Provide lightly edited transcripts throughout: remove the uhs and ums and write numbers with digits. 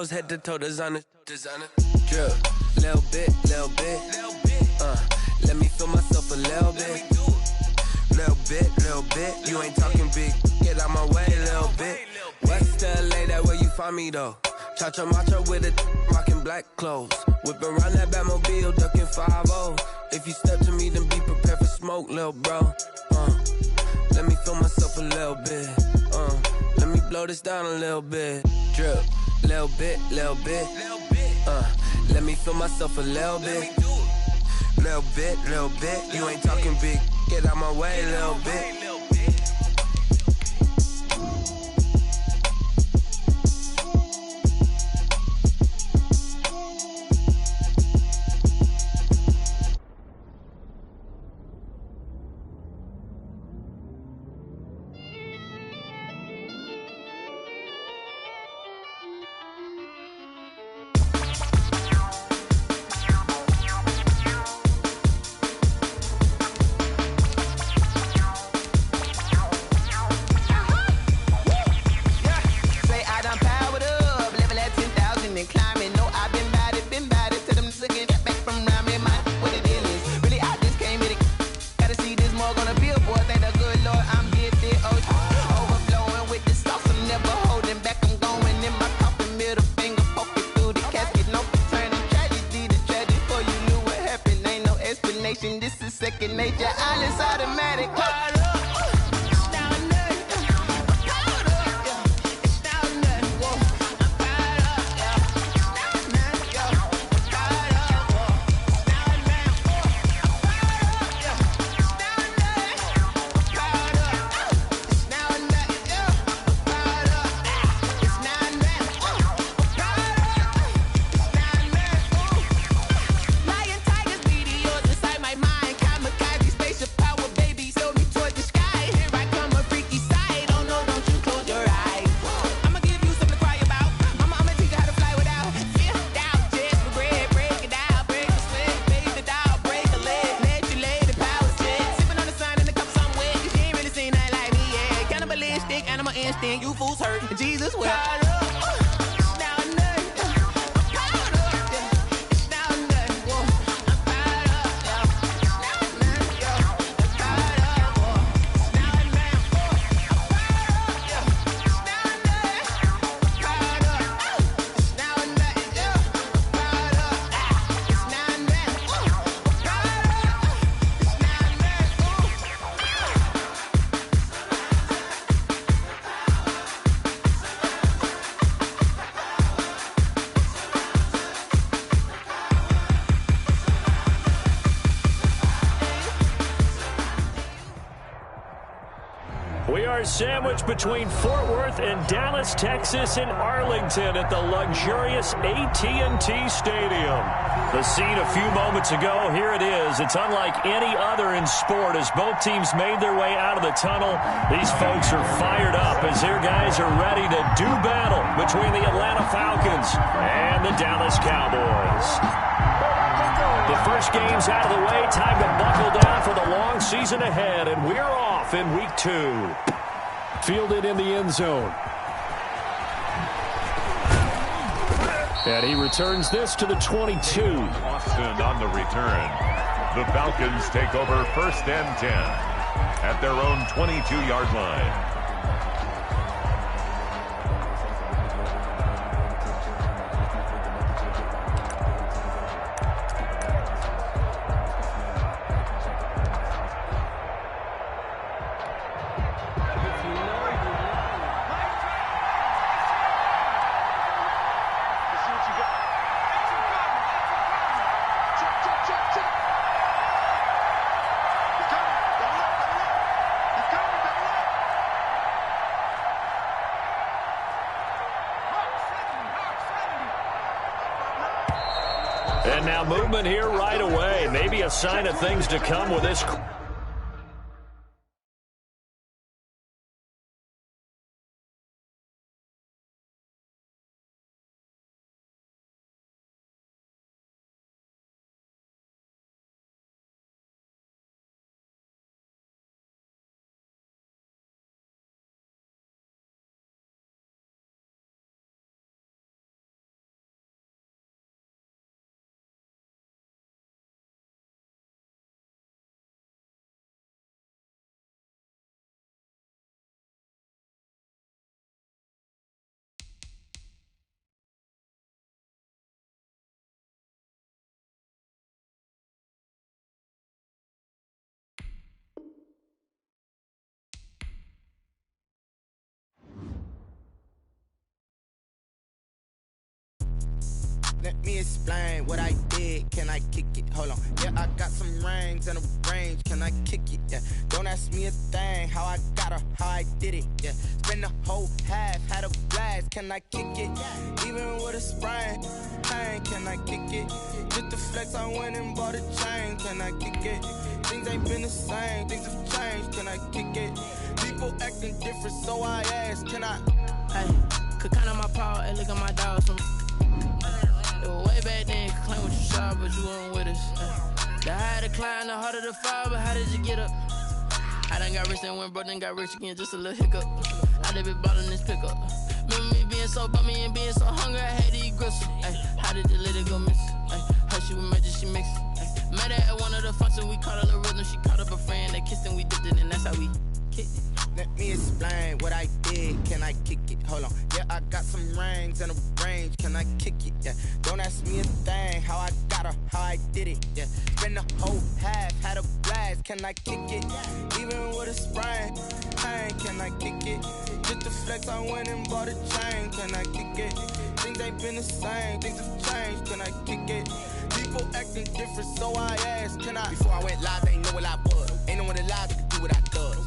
nose, head to toe, designer. Drip, little bit. Let me feel myself a little bit. Little bit. You ain't talking big. Get out my way, little bit. West LA, that where you find me though. Cha-cha macha with a rockin' black clothes. Whip around that Batmobile, ducking 5-0. If you step to me, then be prepared for smoke, little bro. Let me feel myself a little bit. Let me blow this down a little bit. Drip, little bit. Let me feel myself a little bit. Little bit. You ain't talking big. Get out my way, little bit. This is second nature, all is automatic. You fools hurt. Jesus will. We are sandwiched between Fort Worth and Dallas, Texas, and Arlington at the luxurious AT&T Stadium. The scene a few moments ago, here it is. It's unlike any other in sport as both teams made their way out of the tunnel. These folks are fired up as their guys are ready to do battle between the Atlanta Falcons and the Dallas Cowboys. The first game's out of the way. Time to buckle down for the long season ahead, and we're off in week 2. Fielded in the end zone. And he returns this to the 22. Austin on the return. The Falcons take over 1st and 10 at their own 22-yard line. And now movement here right away. Maybe a sign of things to come with this. Let me explain what I did. Can I kick it? Hold on. Yeah, I got some rings and a range. Can I kick it? Yeah. Don't ask me a thing. How I got her, how I did it. Yeah. Spend the whole half, had a blast. Can I kick it? Even with a sprain. Pain, can I kick it? Just the flex, I went and bought a chain. Can I kick it? Things ain't been the same. Things have changed. Can I kick it? People acting different, so I ask. Can I? Hey, could count on my power and look at my dogs from. It was way back then, could claim what you saw, but you weren't with us. The higher the climb, the harder the fall, but how did you get up? I done got rich and went broke, then got rich again, just a little hiccup. I done been bought in this pickup. Remember me being so bummy and being so hungry, I had to eat gristle. Ay, how did the lady go miss? Ay, her she was magic, she mixed. Ay, met her at one of the functions, we caught her the rhythm, she caught up a friend, they kissed and we dipped it, and that's how we kicked it. Let me explain what I did. Can I kick it? Hold on. Yeah, I got some rings and a range. Can I kick it? Yeah. Don't ask me a thing. How I got her, how I did it. Yeah. Spend the whole half, had a blast. Can I kick it? Even with a sprain. Pain, can I kick it? Just the flex, I went and bought a chain. Can I kick it? Things ain't been the same. Things have changed. Can I kick it? People acting different, so I asked. Can I? Before I went live, they ain't know what I was. Ain't no one alive that could do what I does.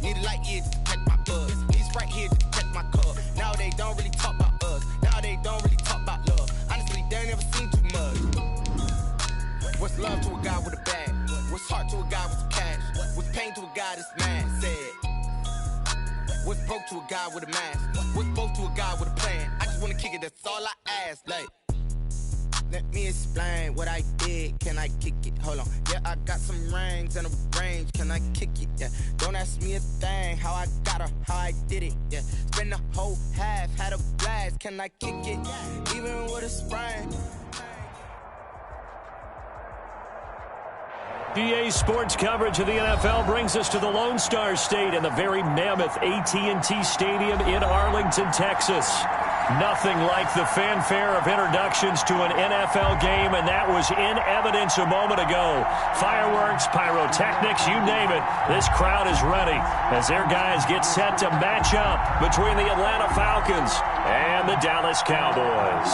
Need a light year to catch my buzz. Need Sprite here to catch my cup. Now they don't really talk about us. Now they don't really talk about love. Honestly, they ain't never seen too much. What's love to a guy with a bag? What's heart to a guy with some cash? What's pain to a guy that's mad? Said. What's broke to a guy with a mask? What's both to a guy with a plan? I just wanna kick it, that's all I ask. Like, let me explain what I did. Can I kick it? Hold on. Yeah, I got some rings and a range. Can I kick it? Yeah. Don't ask me a thing. How I got her, how I did it. Yeah. Spend the whole half, had a blast. Can I kick it? Even with a sprain. PA Sports coverage of the NFL brings us to the Lone Star State and the very mammoth AT&T Stadium in Arlington, Texas. Nothing like the fanfare of introductions to an NFL game, and that was in evidence a moment ago. Fireworks, pyrotechnics, you name it. This crowd is ready as their guys get set to match up between the Atlanta Falcons and the Dallas Cowboys.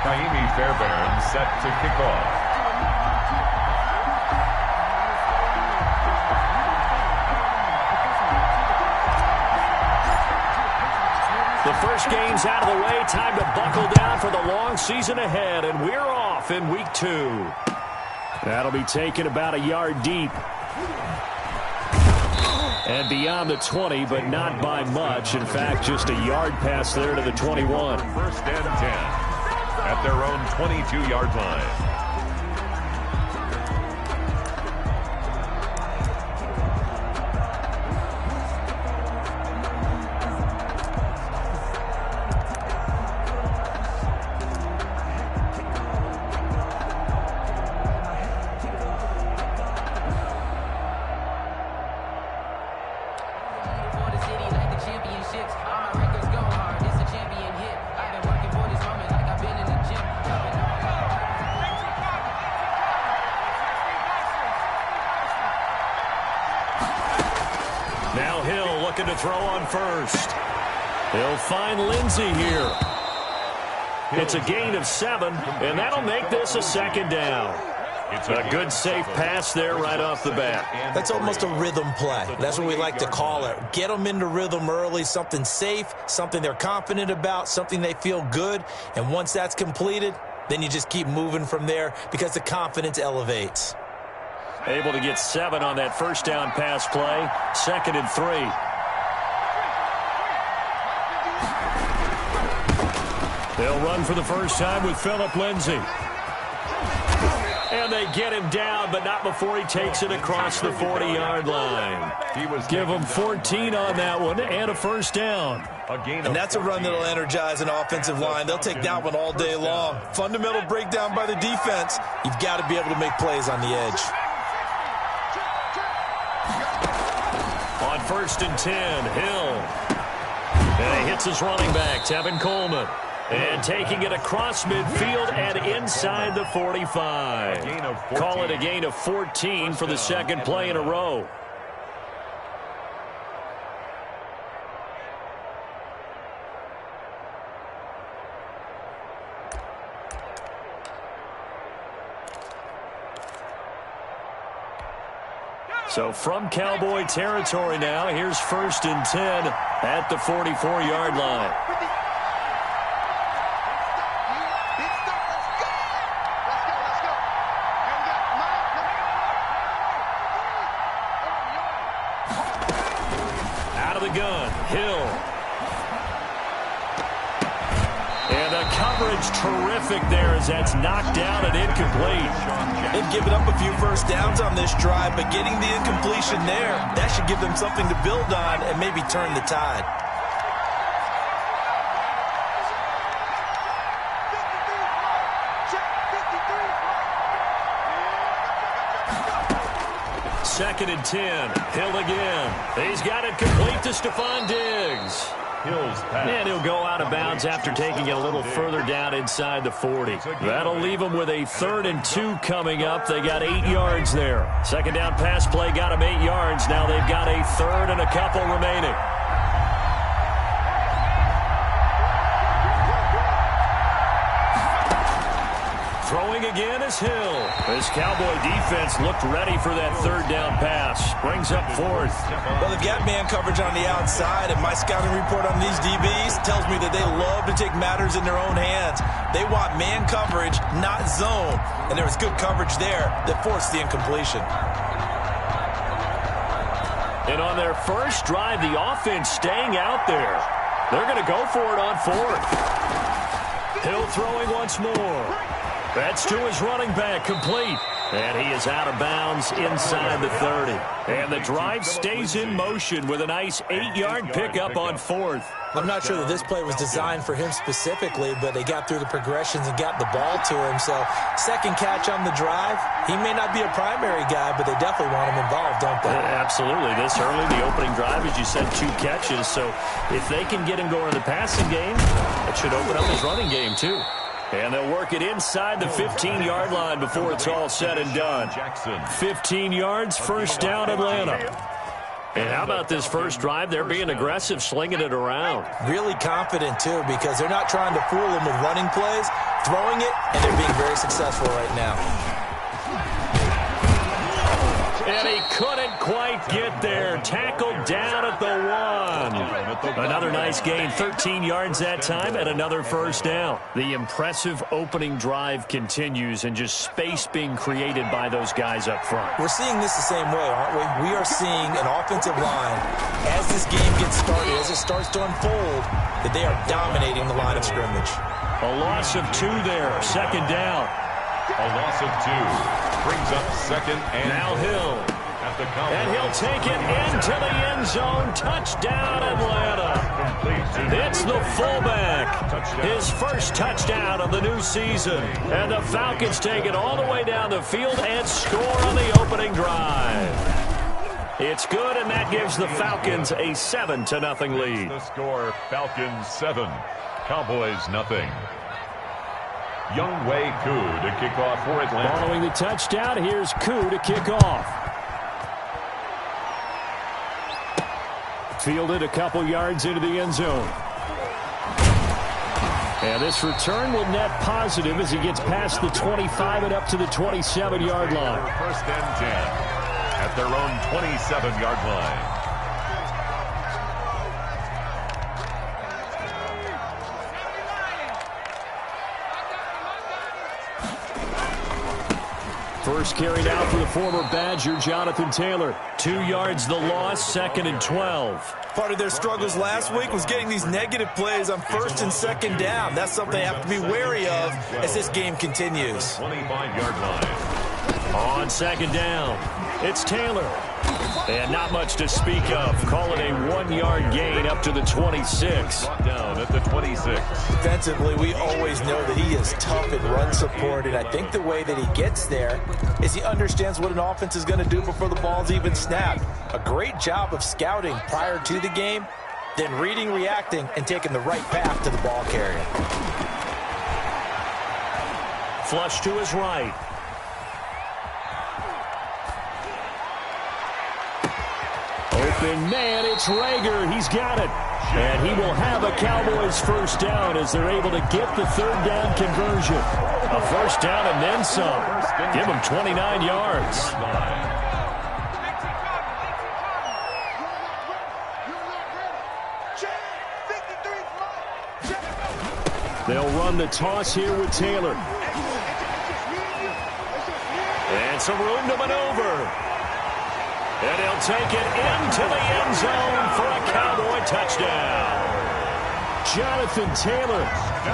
Naimi Fairbairn set to kick off. The first game's out of the way. Time to buckle down for the long season ahead, and we're off in week 2. That'll be taken about a yard deep. And beyond the 20, but not by much. In fact, just a yard pass there to the 21. First and 10 at their own 22-yard line. To throw on first. He'll find Lindsey here. It's a gain of 7, and that'll make this a second down. It's a good, safe pass there right off the bat. That's almost a rhythm play. That's what we like to call it. Get them into rhythm early, something safe, something they're confident about, something they feel good. And once that's completed, then you just keep moving from there because the confidence elevates. Able to get 7 on that first down pass play. 2nd and 3. They'll run for the first time with Phillip Lindsay. And they get him down, but not before he takes it across the 40-yard line. Give him 14 on that one and a first down. And that's a run that'll energize an offensive line. They'll take that one all day long. Fundamental breakdown by the defense. You've got to be able to make plays on the edge. On 1st and 10, Hill. And he hits his running back, Tevin Coleman. And taking it across midfield and inside the 45. Call it a gain of 14 for the second play in a row. So from Cowboy territory now, here's 1st and 10 at the 44-yard line. Out of the gun, Hill. And the coverage terrific there as that's knocked down and incomplete. They've given up a few first downs on this drive, but getting the incompletion there, that should give them something to build on and maybe turn the tide. Second and 10. Hill again. He's got it complete to Stephon Diggs. And he'll go out of bounds after taking it a little further down inside the 40. That'll leave them with a 3rd and 2 coming up. They got 8 yards there. Second down pass play got them 8 yards. Now they've got a 3rd and a couple remaining. Throwing again is Hill. This Cowboy defense looked ready for that 3rd down pass. Brings up 4th. Well, they've got man coverage on the outside, and my scouting report on these DBs tells me that they love to take matters in their own hands. They want man coverage, not zone. And there was good coverage there that forced the incompletion. And on their first drive, the offense staying out there. They're going to go for it on 4th. Hill throwing once more. That's to his running back, complete. And he is out of bounds inside the 30. And the drive stays in motion with a nice 8-yard pickup on 4th. I'm not sure that this play was designed for him specifically, but they got through the progressions and got the ball to him. So, second catch on the drive. He may not be a primary guy, but they definitely want him involved, don't they? Absolutely. This early, the opening drive, as you said, 2 catches. So, if they can get him going in the passing game, it should open up his running game, too. And they'll work it inside the 15-yard line before it's all said and done. 15 yards, first down, Atlanta. And how about this first drive? They're being aggressive, slinging it around. Really confident, too, because they're not trying to fool them with running plays, throwing it, and they're being very successful right now. And he couldn't quite get there. Tackled down at the 1. Another nice gain, 13 yards that time, and another first down. The impressive opening drive continues, and just space being created by those guys up front. We're seeing this the same way, aren't we? We are seeing an offensive line, as this game gets started, as it starts to unfold, that they are dominating the line of scrimmage. A loss of 2 there, second down. A loss of 2 brings up 2nd and now Hill. And he'll take it into the end zone. Touchdown, Atlanta. It's the fullback. His first touchdown of the new season. And the Falcons take it all the way down the field and score on the opening drive. It's good, and that gives the Falcons a 7-0 lead. The score, Falcons 7, Cowboys 0. Younghoe Koo to kick off for Atlanta. Following the touchdown, here's Koo to kick off. Fielded a couple yards into the end zone. And this return will net positive as he gets past the 25 and up to the 27-yard line. 1st and 10 at their own 27-yard line. First carry now for the former Badger, Jonathan Taylor. 2 yards the loss, 2nd and 12. Part of their struggles last week was getting these negative plays on 1st and 2nd down. That's something they have to be wary of as this game continues. 25-yard line. On 2nd down, it's Taylor. And not much to speak of. Call it a 1-yard gain up to the 26. Down at the 26. Defensively, we always know that he is tough in run support, and I think the way that he gets there is he understands what an offense is going to do before the ball's even snapped. A great job of scouting prior to the game, then reading, reacting, and taking the right path to the ball carrier. flush to his right. Open man, it's Rager. He's got it. And he will have a Cowboys first down as they're able to get the third down conversion. A first down and then some. Give them 29 yards. They'll run the toss here with Taylor. And some room to maneuver. And he'll take it into the end zone for a Cowboy touchdown. Jonathan Taylor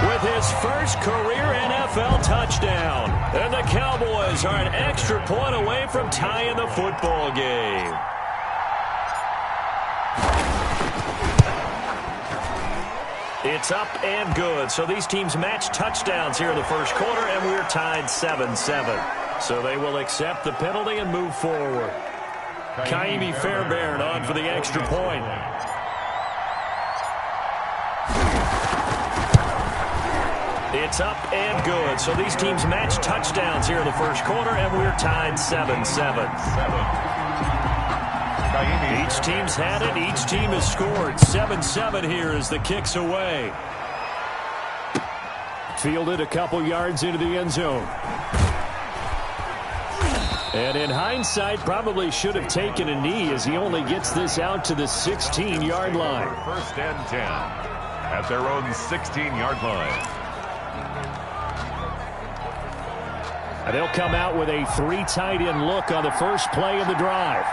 with his first career NFL touchdown. And the Cowboys are an extra point away from tying the football game. It's up and good. So these teams match touchdowns here in the first quarter, and we're tied 7-7. So they will accept the penalty and move forward. Kaimi Fairbairn on for the extra point. It's up and good. So these teams match touchdowns here in the first quarter, and we're tied 7-7. Each team's had it. Each team has scored. 7-7 here as the kick's away. Fielded a couple yards into the end zone. And in hindsight, probably should have taken a knee as he only gets this out to the 16-yard line. First and 10 at their own 16-yard line. And they'll come out with a 3 tight end look on the first play of the drive.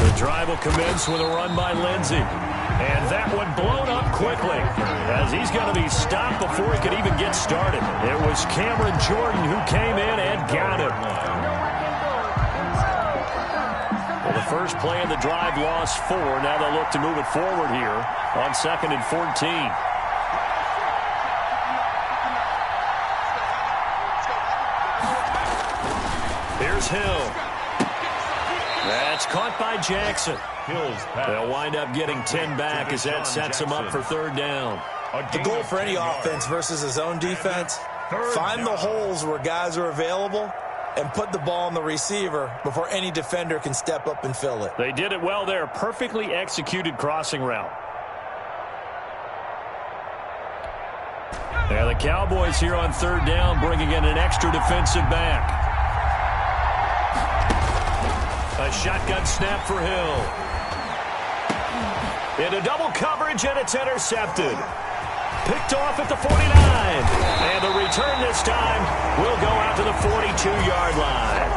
The drive will commence with a run by Lindsey. And that one blown up quickly as he's going to be stopped before he could even get started. It was Cameron Jordan who came in and got him. Well, the first play of the drive lost 4. Now they'll look to move it forward here on 2nd and 14. Here's Hill. That's caught by Jackson. They'll wind up getting 10 back as that sets them up for third down. The goal for any offense versus his own defense, find the holes where guys are available and put the ball on the receiver before any defender can step up and fill it. They did it well there. Perfectly executed crossing route. And the Cowboys here on third down bringing in an extra defensive back. A shotgun snap for Hill. Into double coverage, and it's intercepted. Picked off at the 49. And the return this time will go out to the 42-yard line.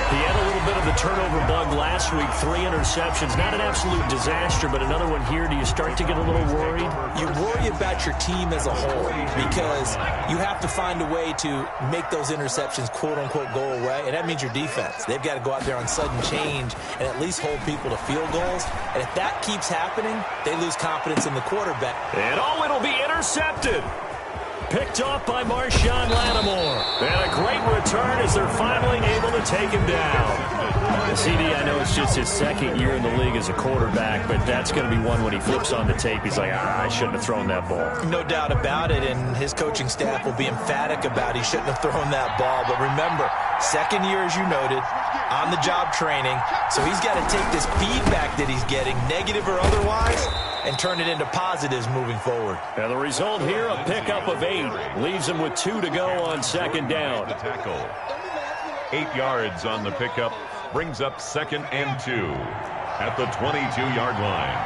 He had a little bit of the turnover bug last week. 3 interceptions. Not an absolute disaster, but another one here. Do you start to get a little worried? You worry about your team as a whole because you have to find a way to make those interceptions, quote-unquote, go away, and that means your defense. They've got to go out there on sudden change and at least hold people to field goals. And if that keeps happening, they lose confidence in the quarterback. And it'll be intercepted. Picked off by Marshawn Lattimore. And a great return as they're finally able to take him down. CD, I know it's just his second year in the league as a quarterback, but that's going to be one when he flips on the tape. He's like, I shouldn't have thrown that ball. No doubt about it, and his coaching staff will be emphatic about he shouldn't have thrown that ball. But remember, second year, as you noted, on-the-job training, so he's got to take this feedback that he's getting, negative or otherwise, and turn it into positives moving forward. And the result here, a pickup of 8. Leaves him with 2 to go on second down. 8 yards on the pickup. Brings up 2nd and 2 at the 22-yard line.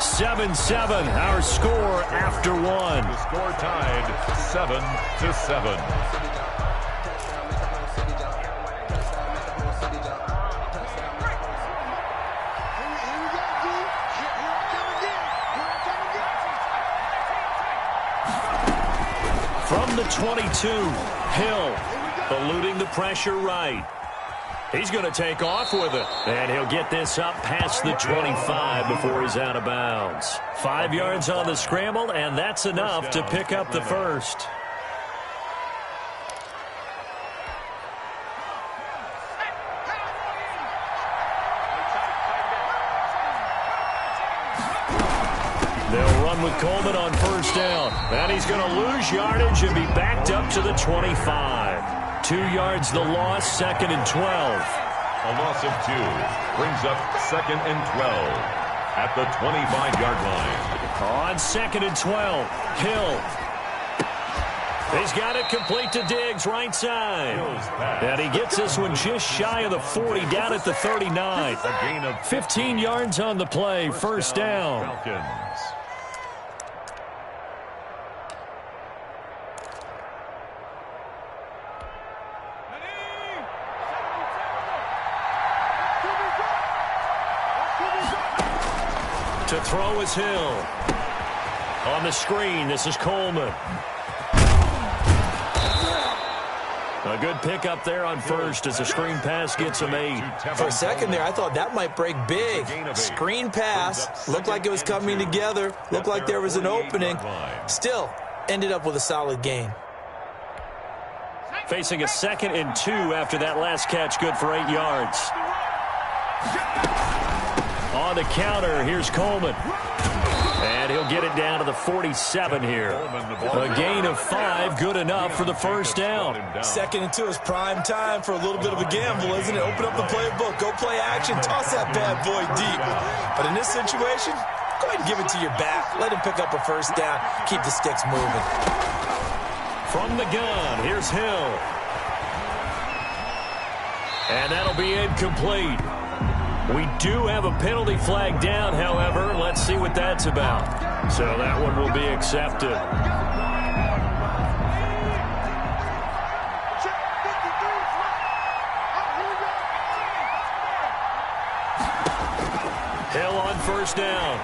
7-7, our score after 1. The score tied 7-7. From the 22, Hill eluding the pressure right. He's going to take off with it. And he'll get this up past the 25 before he's out of bounds. 5 yards on the scramble, and that's enough to pick up the first. They'll run run with Coleman on first down. And he's going to lose yardage and be backed up to the 25. 2 yards the loss, 2nd and 12. A loss of 2 brings up 2nd and 12 at the 25-yard line. On 2nd and 12, Hill. He's got it complete to Diggs, right side. And he gets this one just shy of the 40, down at the 39. A gain of 15 yards on the play, first down. Falcons. To throw is Hill. On the screen, this is Coleman. A good pickup there on first as the screen pass gets him 8. For a second there, I thought that might break big. Screen pass. Looked like it was coming together. Looked like there was an opening. Still, ended up with a solid gain. Facing a 2nd and 2 after that last catch, good for 8 yards. On the counter, here's Coleman. And he'll get it down to the 47 here. A gain of 5, good enough for the first down. 2nd and 2 is prime time for a little bit of a gamble, isn't it? Open up the playbook, go play action, toss that bad boy deep. But in this situation, go ahead and give it to your back. Let him pick up a first down, keep the sticks moving. From the gun, here's Hill. And that'll be incomplete. We do have a penalty flag down, however. Let's see what that's about. So that one will be accepted. Hill on first down.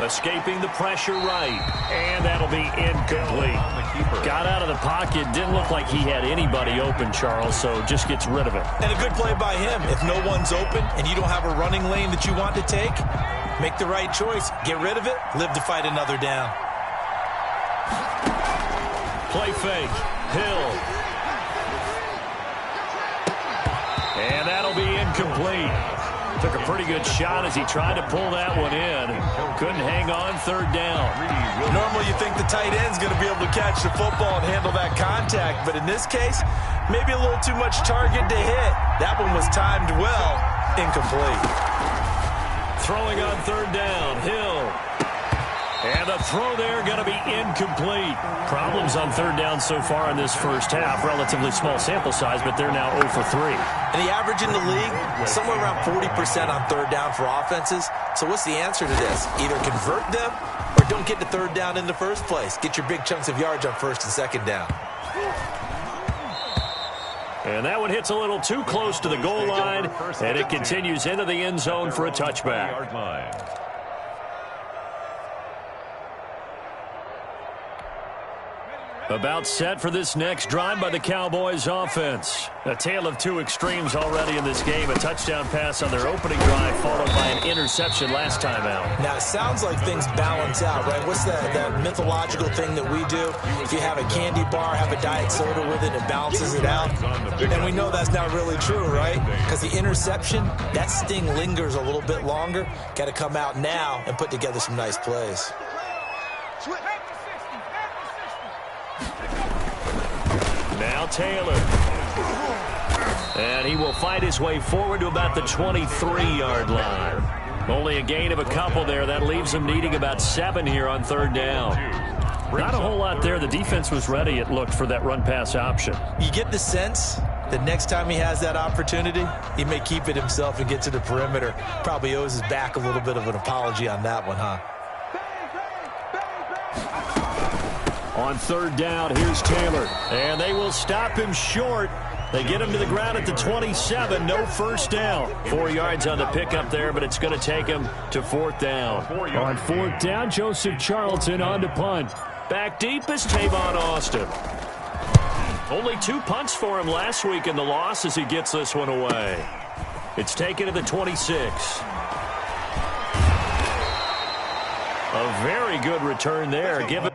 Escaping the pressure right. And that'll be incomplete. Got out of the pocket. Didn't look like he had anybody open, Charles, so just gets rid of it. And a good play by him. If no one's open and you don't have a running lane that you want to take, make the right choice. Get rid of it. Live to fight another down. Play fake. Hill. And that'll be incomplete. Took a pretty good shot as he tried to pull that one in. Couldn't hang on, third down. Normally you think the tight end's going to be able to catch the football and handle that contact, but in this case, maybe a little too much target to hit. That one was timed well. Incomplete. Throwing on third down, Hill. And the throw there going to be incomplete. Problems on third down so far in this first half. Relatively small sample size, but they're now 0 for 3. And the average in the league, somewhere around 40% on third down for offenses. So what's the answer to this? Either convert them or don't get to third down in the first place. Get your big chunks of yards on first and second down. And that one hits a little too close to the goal line, and it continues into the end zone for a touchback. About set for this next drive by the Cowboys offense. A tale of two extremes already in this game. A touchdown pass on their opening drive followed by an interception last time out. Now, it sounds like things balance out, right? What's that mythological thing that we do? If you have a candy bar, have a diet soda with it, it balances it out. And we know that's not really true, right? Because the interception, that sting lingers a little bit longer. Got to come out now and put together some nice plays. Now Taylor. And he will fight his way forward to about the 23-yard line. Only a gain of a couple there. That leaves him needing about 7 here on third down. Not a whole lot there. The defense was ready, it looked, for that run-pass option. You get the sense that next time he has that opportunity, he may keep it himself and get to the perimeter. Probably owes his back a little bit of an apology on that one, huh? On third down, here's Taylor. And they will stop him short. They get him to the ground at the 27. No first down. 4 yards on the pickup there, but it's going to take him to fourth down. On fourth down, Joseph Charlton on to punt. Back deep is Tavon Austin. Only 2 punts for him last week in the loss as he gets this one away. It's taken to the 26. A very good return there. Give it.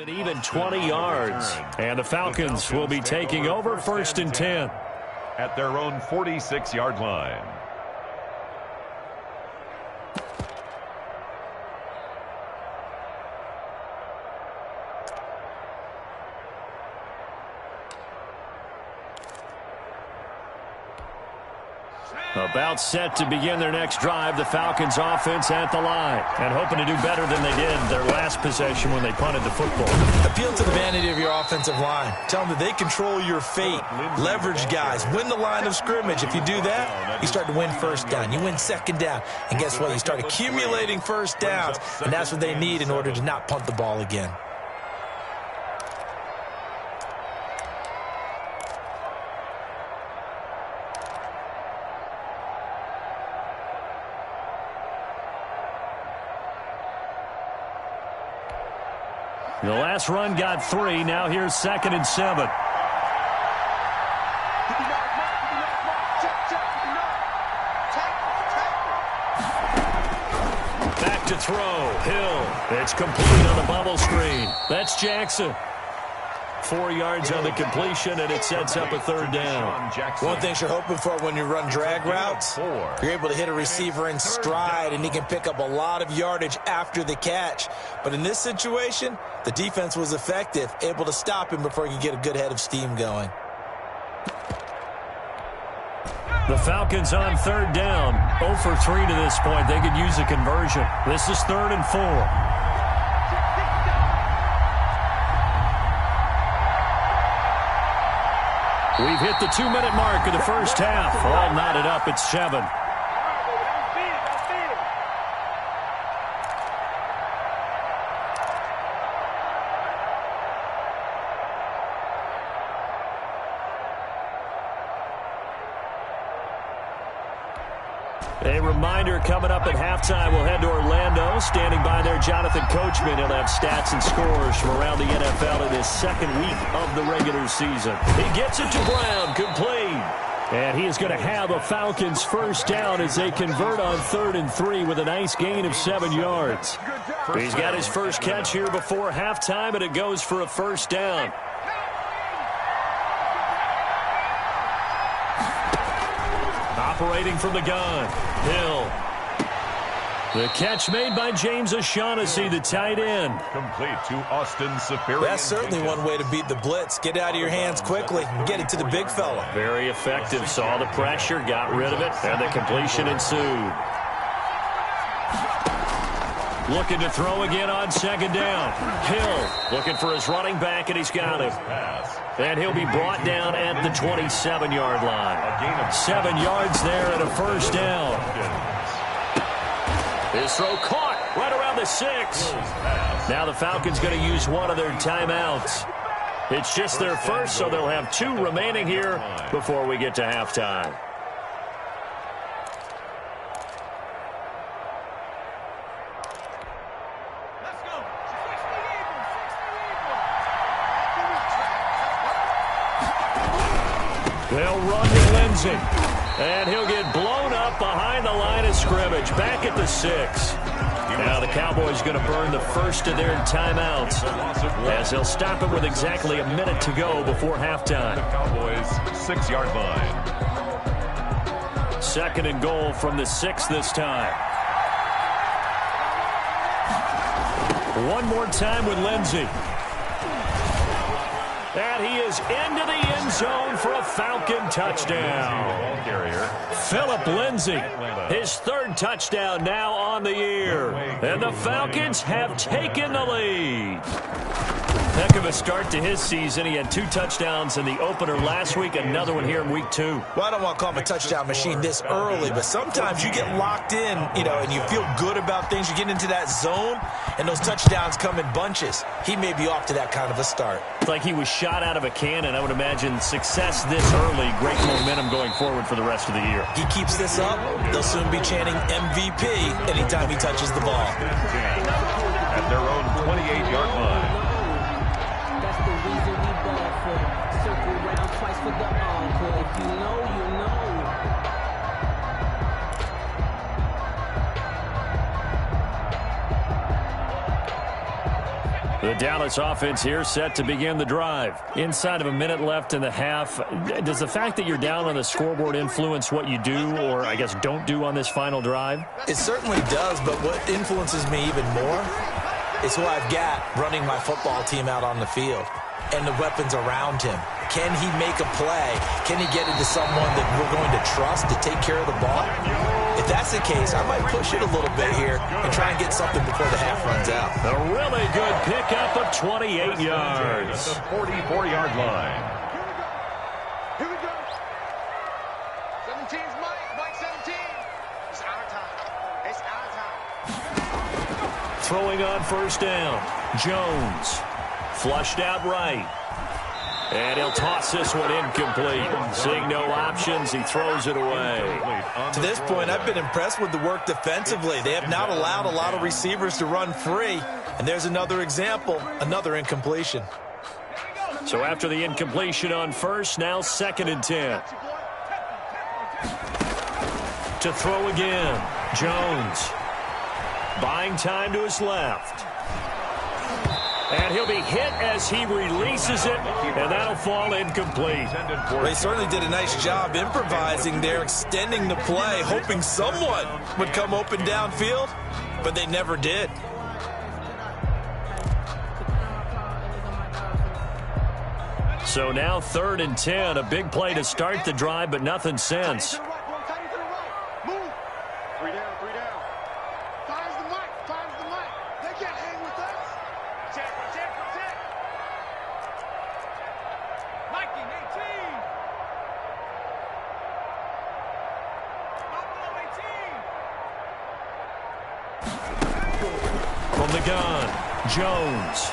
An even 20 yards. And the Falcons will be taking over 1st and 10. At their own 46-yard line. About set to begin their next drive, the Falcons offense at the line. And hoping to do better than they did their last possession when they punted the football. Appeal to the vanity of your offensive line. Tell them that they control your fate. Leverage guys. Win the line of scrimmage. If you do that, you start to win 1st down. You win 2nd down. And guess what? You start accumulating 1st downs. And that's what they need in order to not punt the ball again. The last run got 3. Now here's 2nd and 7. Back to throw. Hill. It's complete on the bubble screen. That's Jackson. 4 yards on the completion, and it sets up a 3rd down. One thing you're hoping for when you run drag routes, you're able to hit a receiver in stride, and he can pick up a lot of yardage after the catch. But in this situation, the defense was effective, able to stop him before he could get a good head of steam going. The Falcons on 3rd down. 0 for 3 to this point. They could use a conversion. This is 3rd and 4. We've hit the 2-minute mark of the first half. All knotted up at 7. A reminder, coming up at halftime, we'll head to Orlando. Standing by there, Jonathan Coachman. He'll have stats and scores from around the NFL in his 2nd week of the regular season. He gets it to Brown, complete. And he is going to have a Falcons 1st down as they convert on 3rd and 3 with a nice gain of 7 yards. He's got his first catch here before halftime, and it goes for a 1st down. Operating from the gun, Hill. The catch made by James O'Shaughnessy, the tight end. Complete to Austin Safarian. That's certainly one way to beat the blitz. Get it out of your hands quickly and get it to the big fella. Very effective. Saw the pressure, got rid of it, and the completion ensued. Looking to throw again on 2nd down. Hill looking for his running back, and he's got him. And he'll be brought down at the 27-yard line. 7 yards there and a 1st down. His throw caught right around the 6. Now the Falcons going to use one of their timeouts. It's just their first, so they'll have 2 remaining here before we get to halftime. They'll run to Lindsey, and he'll get blown up behind the line of scrimmage, back at the 6. Now the Cowboys going to burn the first of their timeouts as they'll stop it with exactly a minute to go before halftime. The Cowboys 6-yard line. 2nd and goal from the 6 this time. One more time with Lindsey. And he is into the end zone for a Falcon touchdown. Phillip Lindsay, his 3rd touchdown now on the year. And the Falcons have taken the lead. Heck of a start to his season. He had 2 touchdowns in the opener last week, another one here in week 2. Well, I don't want to call him a touchdown machine this early, but sometimes you get locked in, and you feel good about things. You get into that zone, and those touchdowns come in bunches. He may be off to that kind of a start. It's like he was shot out of a cannon. I would imagine success this early, great momentum going forward for the rest of the year. He keeps this up, they'll soon be chanting MVP anytime he touches the ball. At their own 28-yard line. For the encore, if you know, you know. The Dallas offense here set to begin the drive. Inside of a minute left in the half, does the fact that you're down on the scoreboard influence what you do or, I guess, don't do on this final drive? It certainly does, but what influences me even more is who I've got running my football team out on the field and the weapons around him. Can he make a play? Can he get into someone that we're going to trust to take care of the ball? If that's the case, I might push it a little bit here and try and get something before the half runs out. A really good pickup of 28 yards. The 44-yard line. Here we go. 17's Mike 17. It's our time. It's our time. Throwing on first down. Jones. Flushed out right. And he'll toss this one incomplete. Seeing no options, he throws it away. To this point, I've been impressed with the work defensively. They have not allowed a lot of receivers to run free. And there's another example, another incompletion. So after the incompletion on first, now 2nd and 10. To throw again, Jones. Buying time to his left. And he'll be hit as he releases it, and that'll fall incomplete. They certainly did a nice job improvising there, extending the play, hoping someone would come open downfield, but they never did. So now 3rd and 10, a big play to start the drive, but nothing since. From the gun, Jones.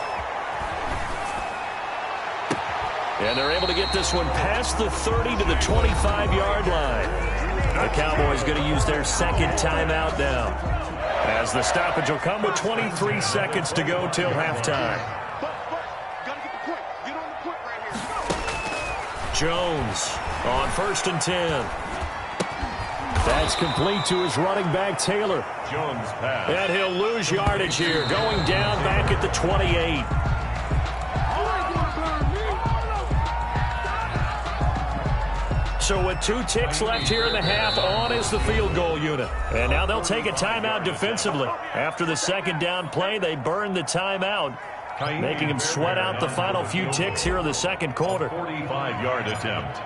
And they're able to get this one past the 30 to the 25-yard line. The Cowboys going to use their 2nd timeout now, as the stoppage will come with 23 seconds to go till halftime. Jones on 1st and 10. That's complete to his running back, Taylor. Jones pass. And he'll lose yardage here, going down back at the 28. So with 2 ticks left here in the half, on is the field goal unit. And now they'll take a timeout defensively. After the 2nd down play, they burn the timeout, making him sweat out the final few ticks here in the 2nd quarter. 45-yard attempt.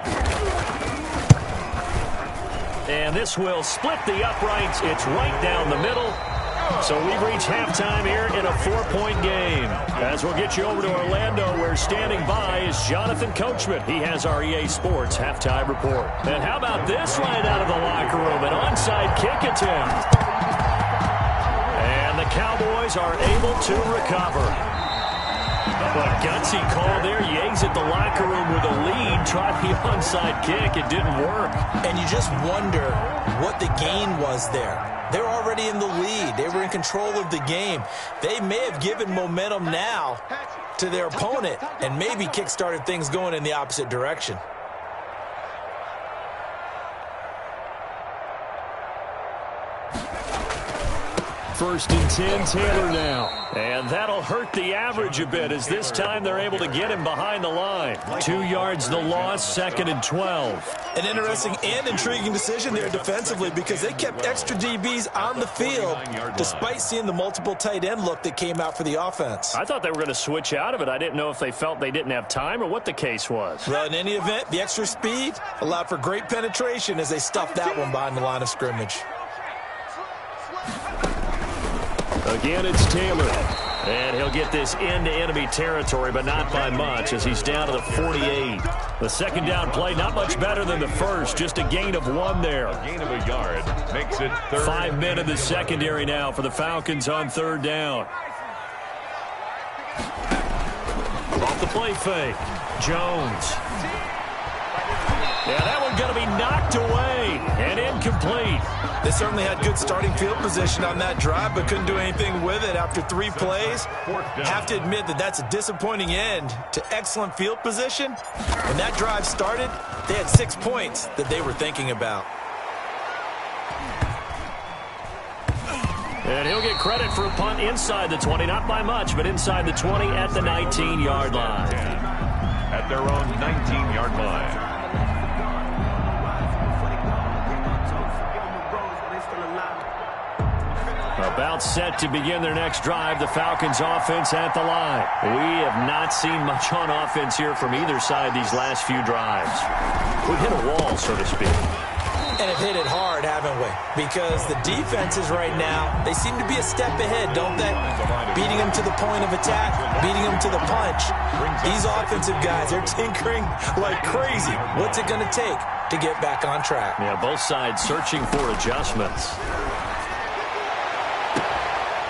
And this will split the uprights. It's right down the middle. So we've reached halftime here in a 4-point game. As we'll get you over to Orlando, where standing by is Jonathan Coachman. He has our EA Sports halftime report. And how about this right out of the locker room? An onside kick attempt. And the Cowboys are able to recover. What a gutsy call there. Yates at the locker room with a lead. Tried the onside kick. It didn't work. And you just wonder what the gain was there. They're already in the lead. They were in control of the game. They may have given momentum now to their opponent and maybe kick-started things going in the opposite direction. First and 10, Taylor now. And that'll hurt the average a bit, as this time they're able to get him behind the line. 2 yards the loss, 2nd and 12. An interesting and intriguing decision there defensively, because they kept extra DBs on the field despite seeing the multiple tight end look that came out for the offense. I thought they were going to switch out of it. I didn't know if they felt they didn't have time or what the case was. Well, in any event, the extra speed allowed for great penetration as they stuffed that one behind the line of scrimmage. Again, it's Taylor. And he'll get this into enemy territory, but not by much, as he's down to the 48. The 2nd down play, not much better than the first, just a gain of 1 there. A gain of a yard makes it 3rd. 5 men in the secondary now for the Falcons on 3rd down. Off the play fake, Jones. Yeah, that one's going to be knocked away and incomplete. They certainly had good starting field position on that drive, but couldn't do anything with it after 3 plays. Have to admit that that's a disappointing end to excellent field position. When that drive started, they had 6 points that they were thinking about. And he'll get credit for a punt inside the 20, not by much, but inside the 20 at the 19-yard line. At their own 19-yard line. About set to begin their next drive, the Falcons offense at the line. We have not seen much on offense here from either side these last few drives. We've hit a wall, so to speak. And have hit it hard, haven't we? Because the defenses right now, they seem to be a step ahead, don't they? Beating them to the point of attack, beating them to the punch. These offensive guys, they're tinkering like crazy. What's it going to take to get back on track? Yeah, both sides searching for adjustments.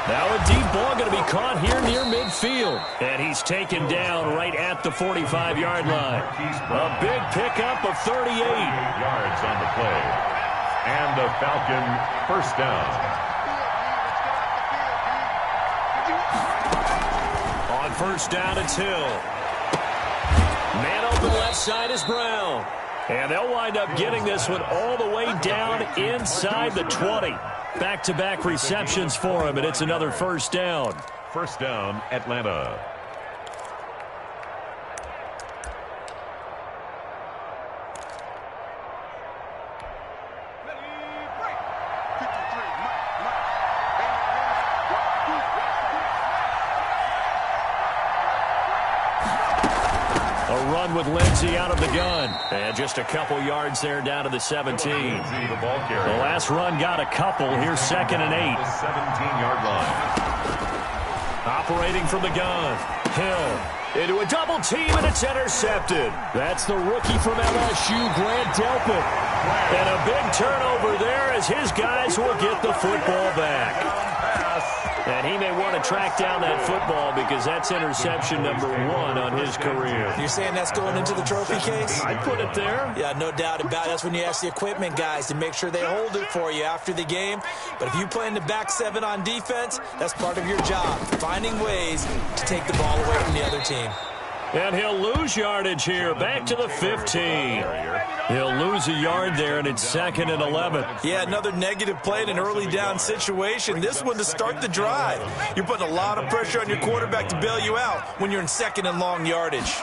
Now a deep ball going to be caught here near midfield. And he's taken down right at the 45-yard line. A big pickup of 38. 38 yards on the play. And the Falcon first down. On first down, it's Hill. Man open left side is Brown. And they'll wind up getting this one all the way down inside the 20. Back-to-back receptions for him, and it's another first down. First down, Atlanta. A run with Lindsey out of the gun. And just a couple yards there down to the 17. The ball carrier. The last run got a couple. Here's 2nd and 8. The 17-yard line. Operating from the gun. Hill into a double team, and it's intercepted. That's the rookie from LSU, Grant Delpit. And a big turnover there as his guys will get the football back. And he may want to track down that football because that's interception number 1 on his career. You're saying that's going into the trophy case? I'd put it there. Yeah, no doubt about it. That's when you ask the equipment guys to make sure they hold it for you after the game. But if you play in the back 7 on defense, that's part of your job, finding ways to take the ball away from the other team. And he'll lose yardage here, back to the 15. He'll lose a yard there, and it's 2nd and 11. Yeah, another negative play in an early down situation. This one to start the drive. You're putting a lot of pressure on your quarterback to bail you out when you're in 2nd and long yardage.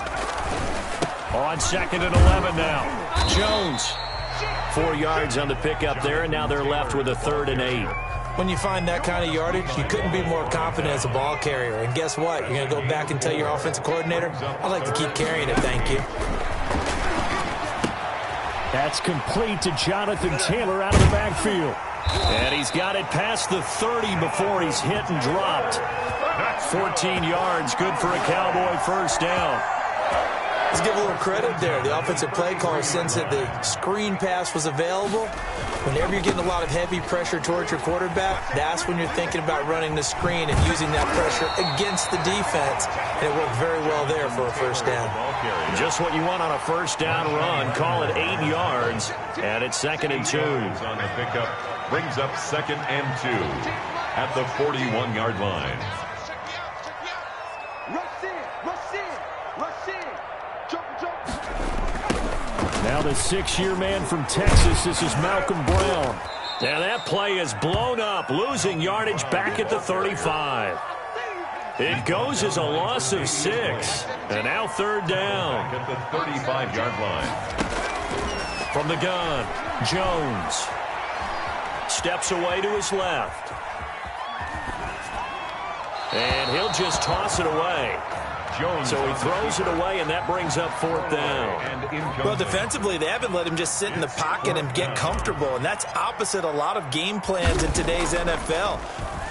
On 2nd and 11 now. Jones. 4 yards on the pickup there, and now they're left with a 3rd and 8. When you find that kind of yardage, you couldn't be more confident as a ball carrier. And guess what? You're going to go back and tell your offensive coordinator, I'd like to keep carrying it, thank you. That's complete to Jonathan Taylor out of the backfield. And he's got it past the 30 before he's hit and dropped. 14 yards, good for a Cowboy first down. Let's give a little credit there. The offensive play caller sensed that the screen pass was available. Whenever you're getting a lot of heavy pressure towards your quarterback, that's when you're thinking about running the screen and using that pressure against the defense. And it worked very well there for a first down. Just what you want on a first down run. Call it 8 yards, and it's 2nd and 2. On the pickup brings up 2nd and 2 at the 41-yard line. Now the 6-year man from Texas, this is Malcolm Brown. And that play is blown up, losing yardage back at the 35. It goes as a loss of 6. And now 3rd down. At the 35-yard line. From the gun, Jones. Steps away to his left. And he'll just toss it away. So he throws it away, and that brings up 4th down. Well, defensively, they haven't let him just sit in the pocket and get comfortable, and that's opposite a lot of game plans in today's NFL.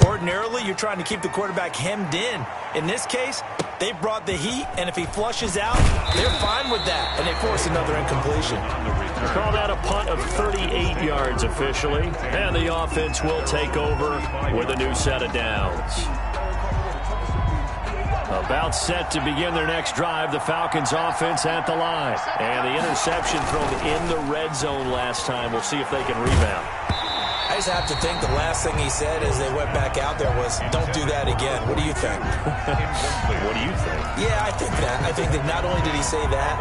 Ordinarily, you're trying to keep the quarterback hemmed in. In this case, they brought the heat, and if he flushes out, they're fine with that, and they force another incompletion. Call that a punt of 38 yards officially, and the offense will take over with a new set of downs. About set to begin their next drive, the Falcons offense at the line. And the interception thrown in the red zone last time. We'll see if they can rebound. I I just have to think the last thing he said as they went back out there was, don't do that again. What do you think? What do you think? Yeah, I think that. I think that not only did he say that,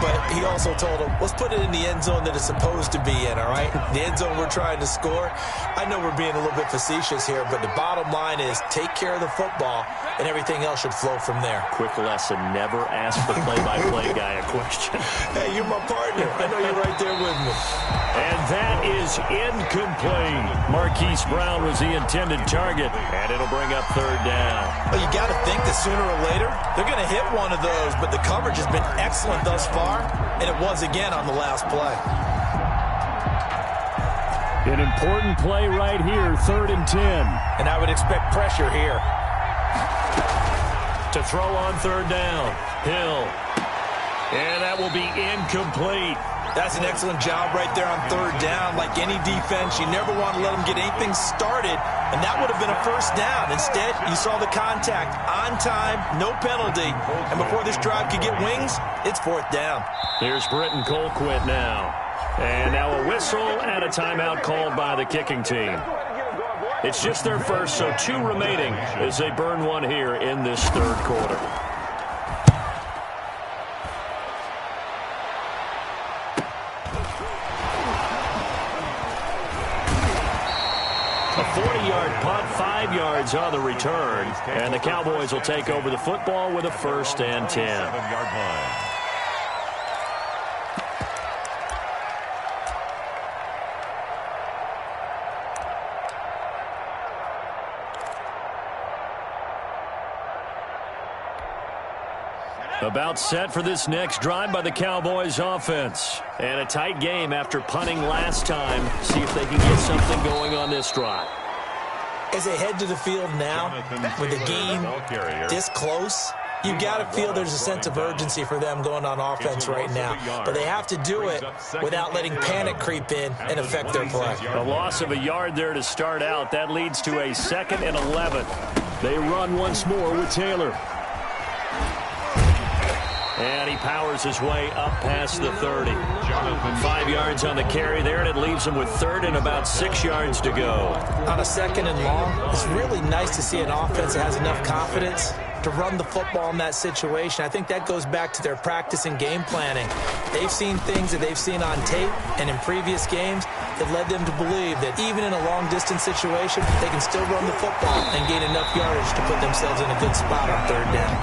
but he also told him, let's put it in the end zone that it's supposed to be in, all right? The end zone we're trying to score. I know we're being a little bit facetious here, but the bottom line is take care of the football, and everything else should flow from there. Quick lesson, never ask the play-by-play guy a question. Hey, you're my partner. I know you're right there with me. And that is incomplete. Marquise Brown was the intended target, and it'll bring up third down. Well, you got to think that sooner or later they're going to hit one of those, but the coverage has been excellent thus far, and it was again on the last play. An important play right here, 3rd and 10. And I would expect pressure here. To throw on third down, Hill. And that will be incomplete. That's an excellent job right there on third down. Like any defense, you never want to let them get anything started, and that would have been a first down. Instead, you saw the contact on time, no penalty, and before this drive could get wings, it's 4th down. Here's Britton Colquitt now. And now a whistle and a timeout called by the kicking team. It's just their first, so 2 remaining as they burn one here in this 3rd quarter. A 40-yard punt, 5 yards on the return, and the Cowboys will take over the football with a 1st and 10. 7-yard line. About set for this next drive by the Cowboys offense. And a tight game after punting last time. See if they can get something going on this drive. As they head to the field now, with the game this close, you got to feel there's a sense of urgency for them going on offense right now. But they have to do it without letting panic creep in and affect their play. A loss of a yard there to start out. That leads to a 2nd and 11. They run once more with Taylor. And he powers his way up past the 30. 5 yards on the carry there, and it leaves him with 3rd and about 6 yards to go. On a 2nd and long, it's really nice to see an offense that has enough confidence to run the football in that situation. I think that goes back to their practice and game planning. They've seen things that they've seen on tape and in previous games that led them to believe that even in a long-distance situation, they can still run the football and gain enough yardage to put themselves in a good spot on 3rd down.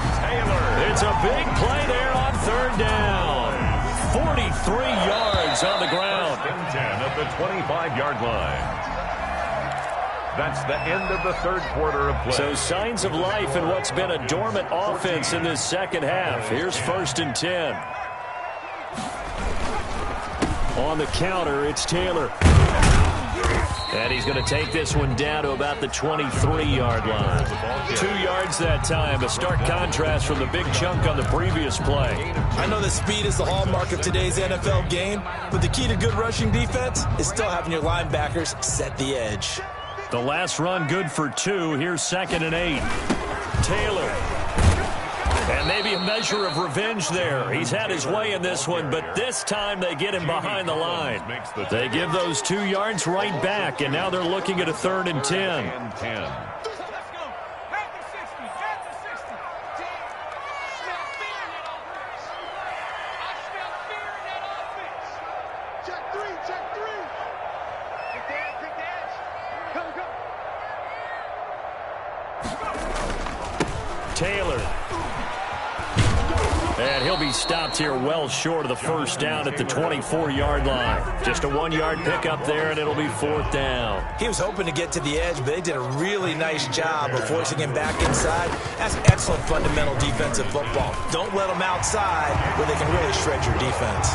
It's a big play there on 3rd down. 43 yards on the ground. 10 at the 25-yard line. That's the end of the 3rd quarter of play. So signs of life in what's been a dormant offense in this 2nd half. Here's 1st and 10. On the counter, it's Taylor. And he's going to take this one down to about the 23-yard line. 2 yards that time, a stark contrast from the big chunk on the previous play. I know that speed is the hallmark of today's NFL game, but the key to good rushing defense is still having your linebackers set the edge. The last run good for 2. Here's 2nd and 8. Taylor. And maybe a measure of revenge there. He's had his way in this one, but this time they get him behind the line. They give those 2 yards right back, and now they're looking at a 3rd and 10. Taylor. And he'll be stopped here well short of the 1st down at the 24-yard line. Just a 1-yard pickup there, and it'll be 4th down. He was hoping to get to the edge, but they did a really nice job of forcing him back inside. That's excellent fundamental defensive football. Don't let them outside where they can really shred your defense.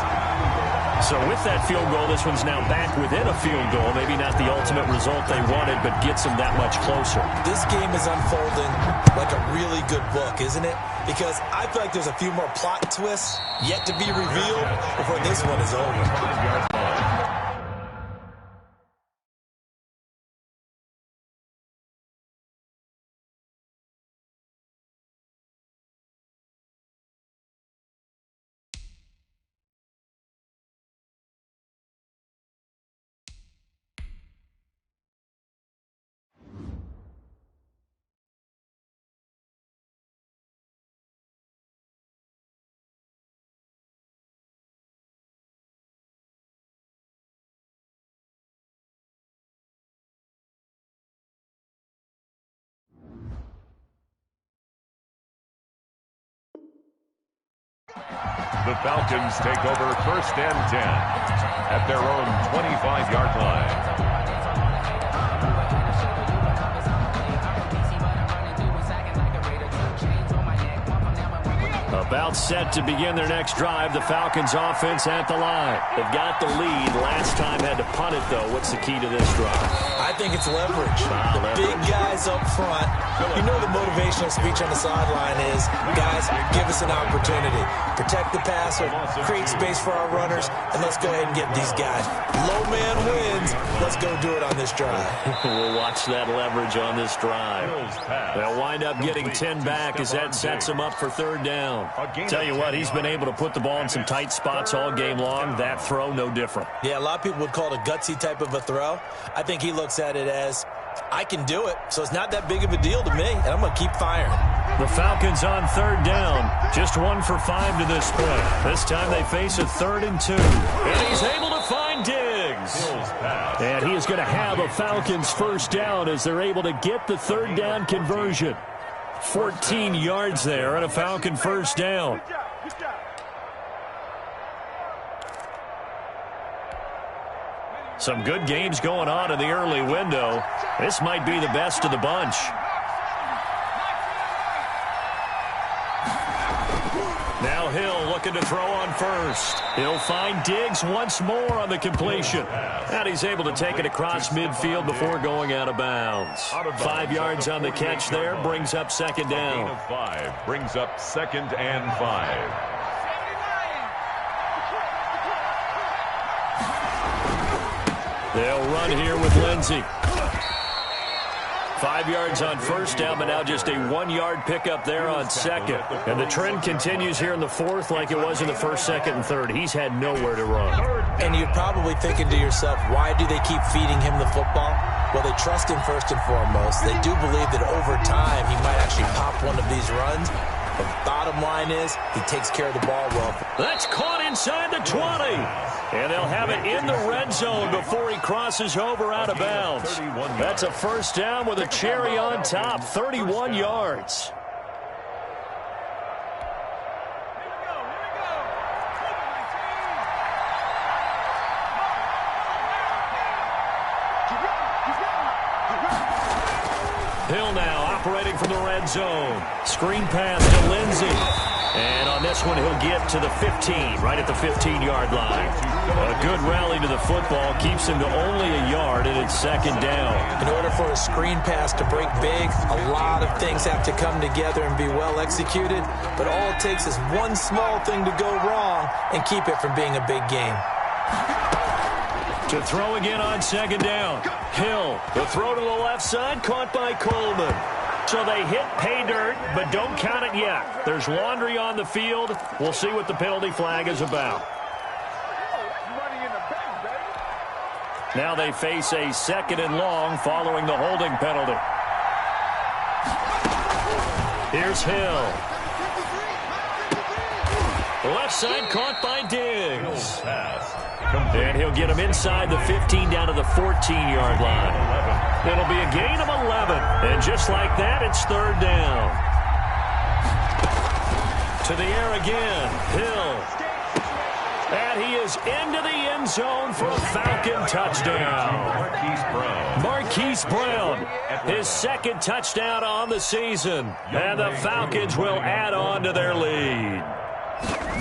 So with that field goal, this one's now back within a field goal. Maybe not the ultimate result they wanted, but gets them that much closer. This game is unfolding like a really good book, isn't it? Because I feel like there's a few more plot twists yet to be revealed before this one is over. The Falcons take over 1st and 10 at their own 25-yard line. About set to begin their next drive. The Falcons offense at the line. They've got the lead. Last time had to punt it, though. What's the key to this drive? I think it's leverage. Big guys up front. You know the motivational speech on the sideline is, guys, give us an opportunity. Protect the passer, create space for our runners, and let's go ahead and get these guys. Low man wins. Let's go do it on this drive. We'll watch that leverage on this drive. They'll wind up getting 10 back as that sets them up for 3rd down. Tell you what, he's been able to put the ball in some tight spots all game long. That throw, no different. Yeah, a lot of people would call it a gutsy type of a throw. I think he looks at it as, I can do it, so it's not that big of a deal to me, and I'm going to keep firing. The Falcons on 3rd down. Just 1 for 5 to this point. This time they face a 3rd and 2. And he's able to find Diggs. And he is going to have a Falcons 1st down as they're able to get the 3rd down conversion. 14 yards there and a Falcon 1st down. Some good games going on in the early window. This might be the best of the bunch. Now Hill looking to throw on 1st. He'll find Diggs once more on the completion. And he's able to take it across midfield before going out of bounds. 5 yards on the catch there, brings up 2nd down. A gain of 5 brings up 2nd and 5. They'll run here with Lindsey. 5 yards on 1st down, but now just a 1-yard pickup there on 2nd. And the trend continues here in the 4th like it was in the 1st, 2nd, and 3rd. He's had nowhere to run. And you're probably thinking to yourself, why do they keep feeding him the football? Well, they trust him first and foremost. They do believe that over time he might actually pop one of these runs. But the bottom line is he takes care of the ball well. That's caught inside the 20. And they'll have it in the red zone before he crosses over out of bounds. That's a 1st down with a cherry on top, 31 yards. Hill now operating from the red zone. Screen pass to Lindsey. And on this one, he'll get to the 15, right at the 15-yard line. A good rally to the football keeps him to only a yard, and it's 2nd down. In order for a screen pass to break big, a lot of things have to come together and be well executed. But all it takes is one small thing to go wrong and keep it from being a big game. To throw again on 2nd down. Hill, the throw to the left side, caught by Coleman. So they hit pay dirt, but don't count it yet. There's laundry on the field. We'll see what the penalty flag is about. Now they face a 2nd and long following the holding penalty. Here's Hill. Left side caught by Diggs. And he'll get him inside the 15 down to the 14-yard line. It'll be a gain of 11. And just like that, it's 3rd down. To the air again. Hill. And he is into the end zone for a Falcon touchdown. Marquise Brown, his 2nd touchdown on the season. And the Falcons will add on to their lead.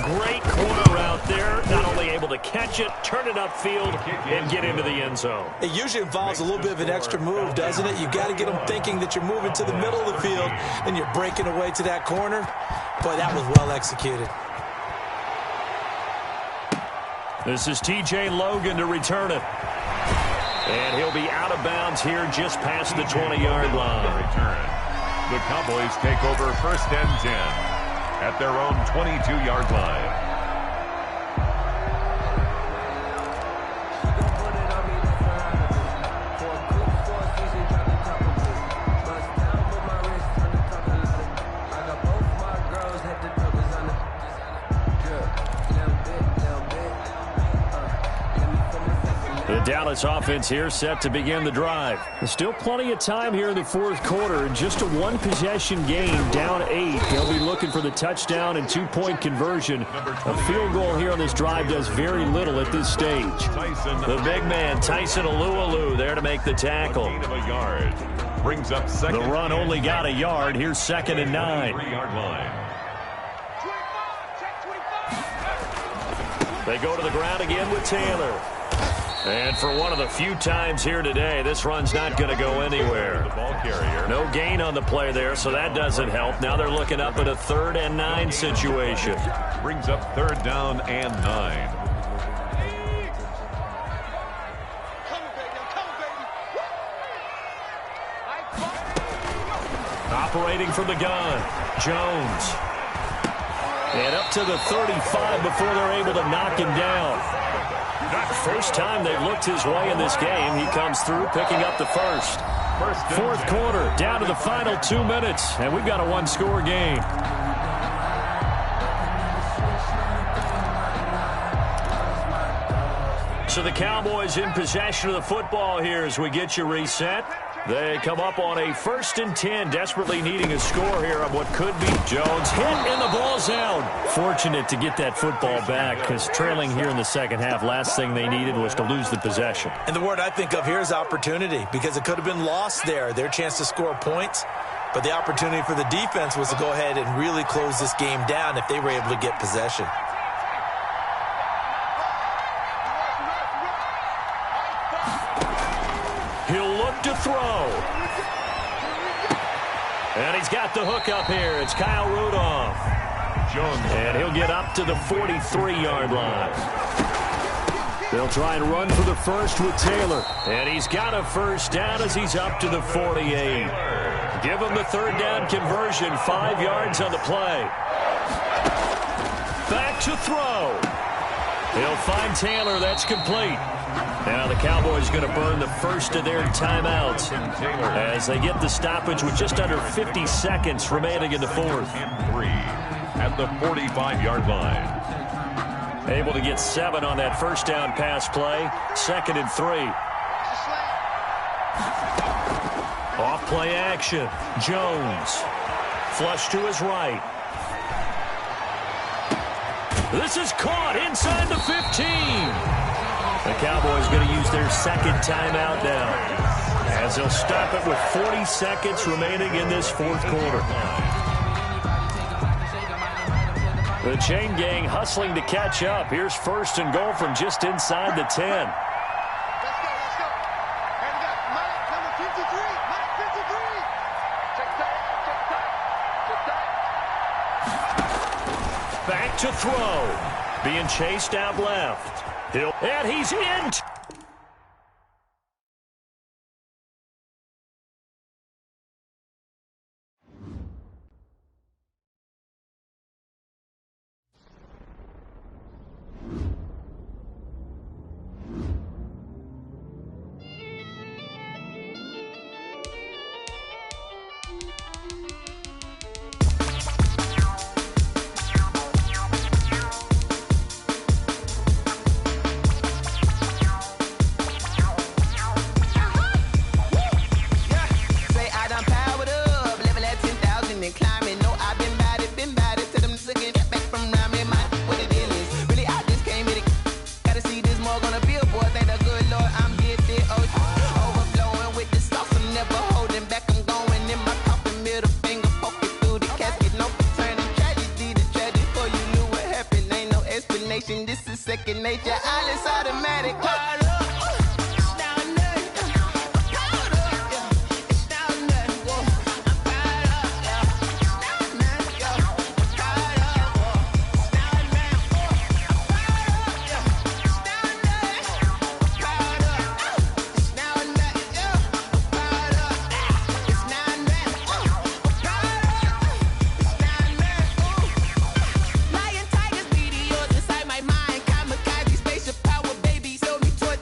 Great corner out there, not only able to catch it, turn it upfield, and get into the end zone. It usually involves a little bit of an extra move, doesn't it? You've got to get them thinking that you're moving to the middle of the field and you're breaking away to that corner. Boy, that was well executed. This is T.J. Logan to return it. And he'll be out of bounds here just past the 20-yard line. The Cowboys take over 1st and 10. At their own 22-yard line. The Dallas offense here set to begin the drive. There's still plenty of time here in the fourth quarter. In just a one-possession game, down 8. They'll be looking for the touchdown and two-point conversion. A field goal here on this drive does very little at this stage. The big man, Tyson Alualu, there to make the tackle. Brings up second. The run only got a yard. Here's 2nd and 9. 3-yard line. They go to the ground again with Taylor. And for one of the few times here today, this run's not going to go anywhere. The ball carrier. No gain on the play there, so that doesn't help. Now they're looking up at a 3rd and 9 situation. Brings up 3rd down and 9. Operating from the gun, Jones. And up to the 35 before they're able to knock him down. First time they've looked his way in this game. He comes through picking up the first. Fourth quarter, down to the final 2 minutes, and we've got a one-score game. So the Cowboys in possession of the football here as we get you reset. They come up on a 1st and 10, desperately needing a score here on what could be. Jones hit, and the ball's out. Fortunate to get that football back because trailing here in the second half, last thing they needed was to lose the possession. And the word I think of here is opportunity, because it could have been lost there, their chance to score points. But the opportunity for the defense was to go ahead and really close this game down if they were able to get possession. He'll look to throw. And he's got the hook up here. It's Kyle Rudolph. And he'll get up to the 43-yard line. They'll try and run for the first with Taylor. And he's got a first down as he's up to the 48. Give him the 3rd down conversion. 5 yards on the play. Back to throw. He'll find Taylor. That's complete. Now the Cowboys going to burn the first of their timeouts as they get the stoppage with just under 50 seconds remaining in the fourth. And 3 at the 45-yard line. Able to get 7 on that first down pass play. 2nd and 3. Off play action. Jones. Flush to his right. This is caught inside the 15. The Cowboys going to use their 2nd timeout now as they'll stop it with 40 seconds remaining in this fourth quarter. The chain gang hustling to catch up. Here's 1st and goal from just inside the 10. Let's go. And we got Mike, number 53. Mike 53. Check that. Back to throw. Being chased out left. And he's in. Second nature, all is automatic. Lion, tigers, meteors inside my mind. Kamikaze, spaceship power, baby. Show me torch.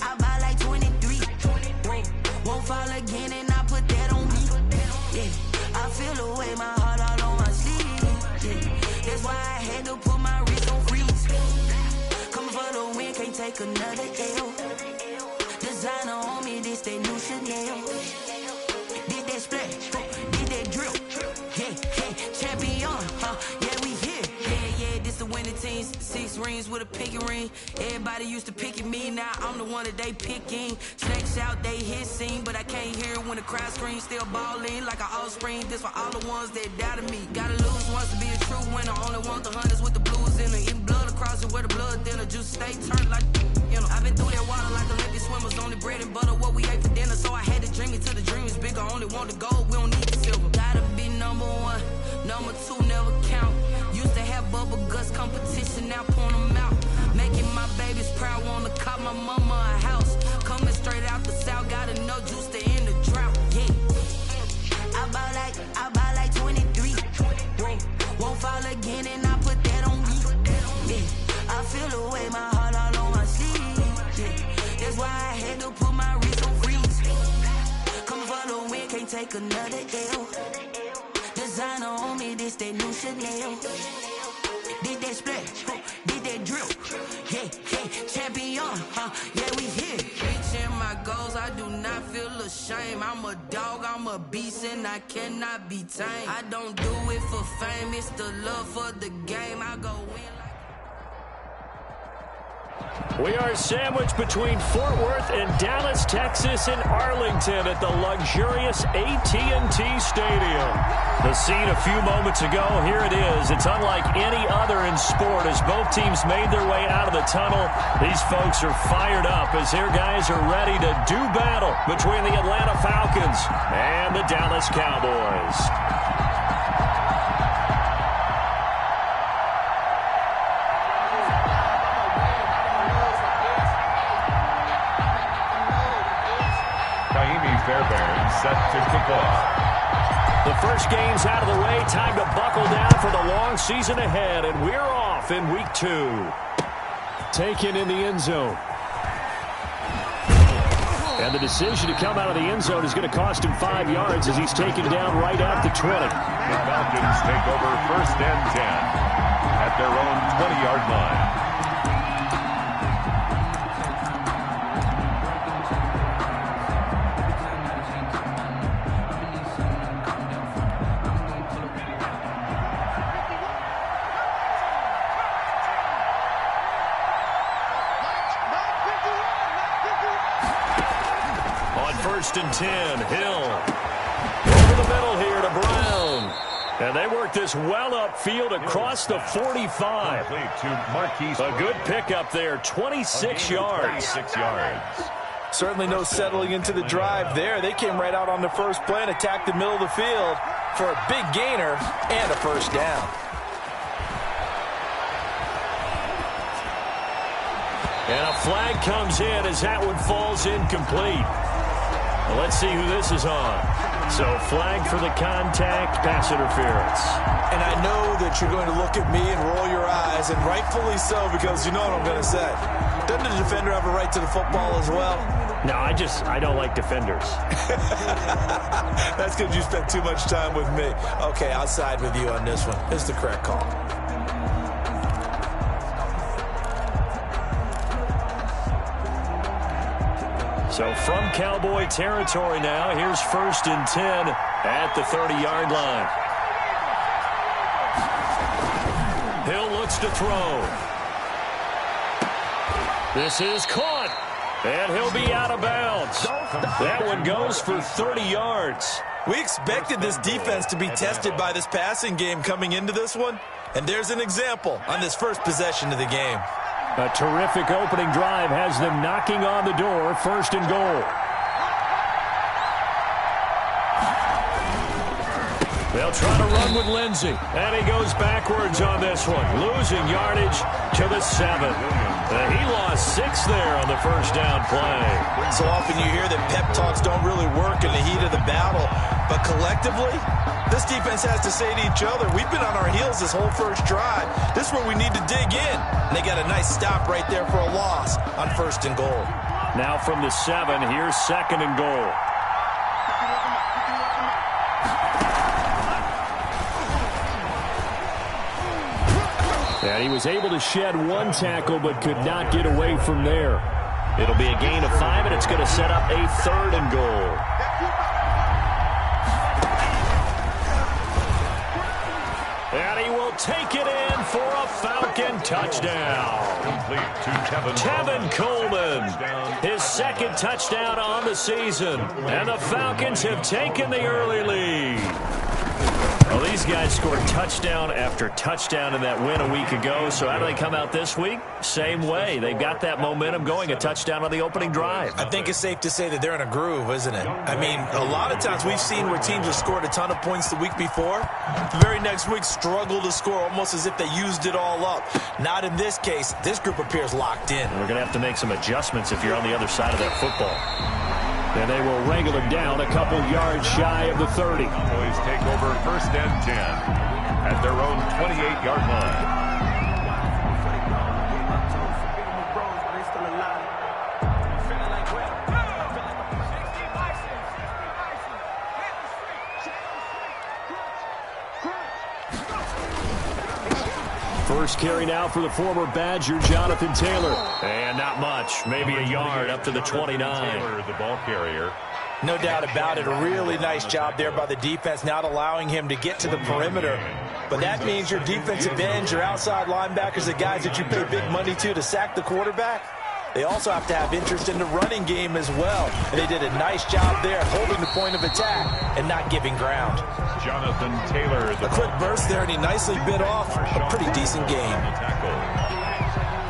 I buy like 23. Won't fall again and I put that on me. Yeah, I feel the way, my heart all on my sleeve. Yeah, that's why I had to put my wrist on freeze. Coming for the win, can't take another L. Designer on me, this that new Chanel. Did that splash, did that drill. Yeah, champion, yeah, we here. Yeah, this the winning team. 6 rings with a pinky ring. Everybody used to pick at me, now I'm the one that they picking. Snakes out, they hit scene, but I can't hear it when the crowd screams. Still balling like an offspring. This for all the ones that doubted me. Gotta lose once to be a true winner. Only want the hunters with the blues in it. Eating blood across it where the blood thinner. Juice stay turned like, you know. I've been through that water like Olympic swimmers. Only bread and butter, what we ate for dinner. So I had to dream it till the dream is bigger. Only want the gold, we don't need the silver. Gotta be number 1, number 2 never count. Used to have bubble guts competition, now point them out. Making my babies proud, wanna cop my mama a house. Coming straight out the south, gotta know juice to end the drought. Yeah, I buy like 23. Won't fall again and I put that on me. Yeah, I feel the way, my heart all on my sleeve. Yeah, that's why I had to put my wrist on freeze. Coming for the win, can't take another L. Designer on me, this that new Chanel. Did that splash, did that drill. Yeah, champion, yeah, we here. Reaching my goals, I do not feel ashamed. I'm a dog, I'm a beast, and I cannot be tamed. I don't do it for fame, it's the love for the game. I go win like... We are sandwiched between Fort Worth and Dallas, Texas, and Arlington at the luxurious AT&T Stadium. The scene a few moments ago, here it is. It's unlike any other in sport as both teams made their way out of the tunnel. These folks are fired up as their guys are ready to do battle between the Atlanta Falcons and the Dallas Cowboys. Fairbairn set to kick off. The first game's out of the way. Time to buckle down for the long season ahead. And we're off in week 2. Taken in the end zone. And the decision to come out of the end zone is going to cost him 5 yards as he's taken down right at the 20. The Falcons take over 1st and 10 at their own 20-yard line. And 10, Hill. Over the middle here to Brown. And they work this well upfield across the 45. A good pickup there, 26 yards. 26 yards. Certainly no settling into the drive there. They came right out on the first play and attacked the middle of the field for a big gainer and a first down. And a flag comes in as that one falls incomplete. Well, let's see who this is on. So flag for the contact, pass interference. And I know that you're going to look at me and roll your eyes, and rightfully so, because you know what I'm going to say. Doesn't the defender have a right to the football as well? No, I don't like defenders. That's because you spent too much time with me. Okay, I'll side with you on this one. It's the correct call. So from Cowboy territory now, here's 1st and 10 at the 30-yard line. Hill looks to throw. This is caught, and he'll be out of bounds. That one goes for 30 yards. We expected this defense to be tested by this passing game coming into this one, and there's an example on this first possession of the game. A terrific opening drive has them knocking on the door, 1st and goal. They'll try to run with Lindsey, and he goes backwards on this one, losing yardage to the 7. He lost 6 there on the first down play. So often you hear that pep talks don't really work in the heat of the battle, but collectively, this defense has to say to each other, we've been on our heels this whole first drive. This is where we need to dig in. And they got a nice stop right there for a loss on 1st and goal. Now from the 7, here's 2nd and goal. And he was able to shed 1 tackle but could not get away from there. It'll be a gain of 5, and it's going to set up a 3rd and goal. And he will take it in for a Falcon touchdown. Complete to Tevin Coleman, his 2nd touchdown on the season. And the Falcons have taken the early lead. Well, these guys scored touchdown after touchdown in that win a week ago. So how do they come out this week? Same way. They've got that momentum going, a touchdown on the opening drive. I think it's safe to say that they're in a groove, isn't it? I mean, a lot of times we've seen where teams have scored a ton of points the week before. The very next week struggle to score almost as if they used it all up. Not in this case. This group appears locked in. We're going to have to make some adjustments if you're on the other side of that football. And they will wrangle him down a couple yards shy of the 30. Boys take over 1st and 10 at their own 28-yard line. First carry now for the former Badger, Jonathan Taylor. And not much, maybe a yard up to the 29. Taylor, the ball carrier. No doubt about it. A really nice job there by the defense, not allowing him to get to the perimeter. But that means your defensive ends, your outside linebackers, the guys that you pay big money to sack the quarterback, they also have to have interest in the running game as well. And they did a nice job there holding the point of attack and not giving ground. Jonathan Taylor. A quick burst there, and he nicely bit off a pretty decent gain.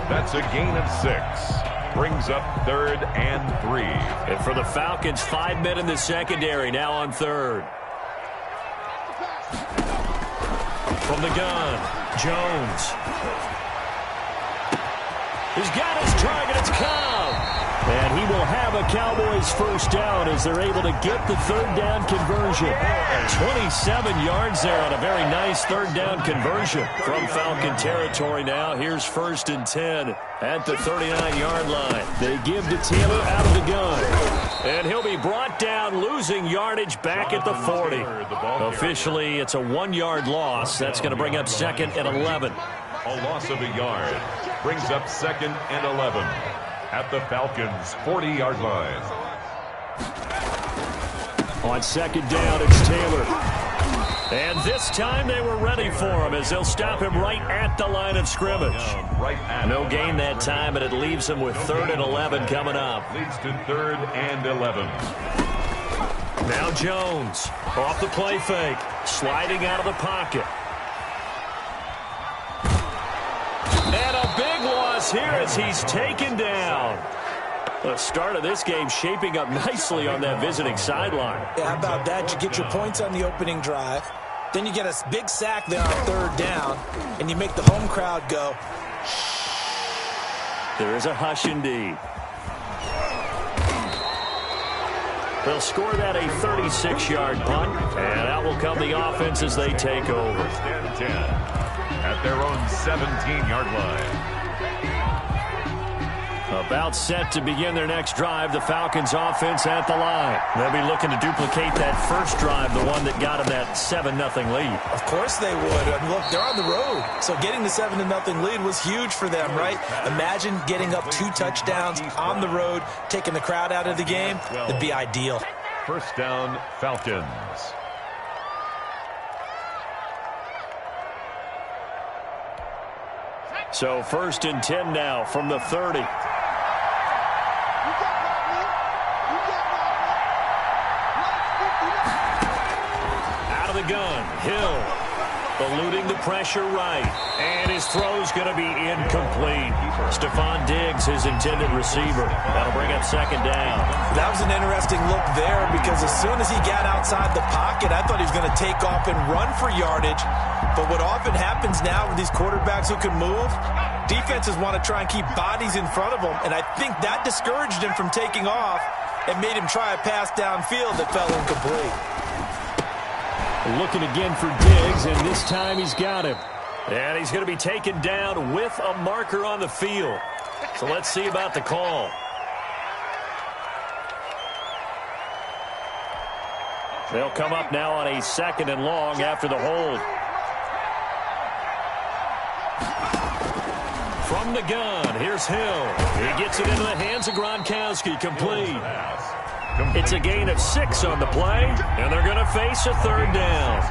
That's a gain of 6. Brings up 3rd and 3. And for the Falcons, 5 men in the secondary, now on 3rd. From the gun, Jones. He's got his target, it's Cobb. And he will have a Cowboys first down as they're able to get the 3rd down conversion. 27 yards there on a very nice 3rd down conversion. From Falcon territory now, here's 1st and 10 at the 39-yard line. They give to Taylor out of the gun. And he'll be brought down, losing yardage back at the 40. Officially, it's a 1-yard loss. That's going to bring up 2nd and 11. A loss of a yard brings up 2nd and 11 at the Falcons' 40-yard line. On 2nd down, it's Taylor. And this time they were ready for him as they'll stop him right at the line of scrimmage. No gain that time, and it leaves him with 3rd and 11 coming up. Leads to 3rd and 11. Now Jones off the play fake, sliding out of the pocket. And a big loss here as he's taken down. The start of this game shaping up nicely on that visiting sideline. Yeah, how about that? You get your points on the opening drive. Then you get a big sack there on 3rd down, and you make the home crowd go, There is a hush indeed. They'll score that a 36-yard punt, and out will come the offense as they take over. First and 10 at their own 17-yard line. About set to begin their next drive, the Falcons offense at the line. They'll be looking to duplicate that first drive, the one that got them that 7-0 lead. Of course they would. I mean, look, they're on the road. So getting the 7-0 lead was huge for them, right? Imagine getting up 2 touchdowns on the road, taking the crowd out of the game. That'd be ideal. First down, Falcons. So first and 10 now from the 30. Out of the gun, Hill eluding the pressure right, and his throw's going to be incomplete. Stephon Diggs, his intended receiver. That'll bring up second down. That was an interesting look there because as soon as he got outside the pocket, I thought he was going to take off and run for yardage. But what often happens now with these quarterbacks who can move, defenses want to try and keep bodies in front of them, and I think that discouraged him from taking off and made him try a pass downfield that fell incomplete. Looking again for Diggs, and this time he's got him. And he's going to be taken down with a marker on the field. So let's see about the call. They'll come up now on a 2nd and long after the hold. From the gun, here's Hill. He gets it into the hands of Gronkowski, complete. It's a gain of 6 on the play, and they're going to face a 3rd down.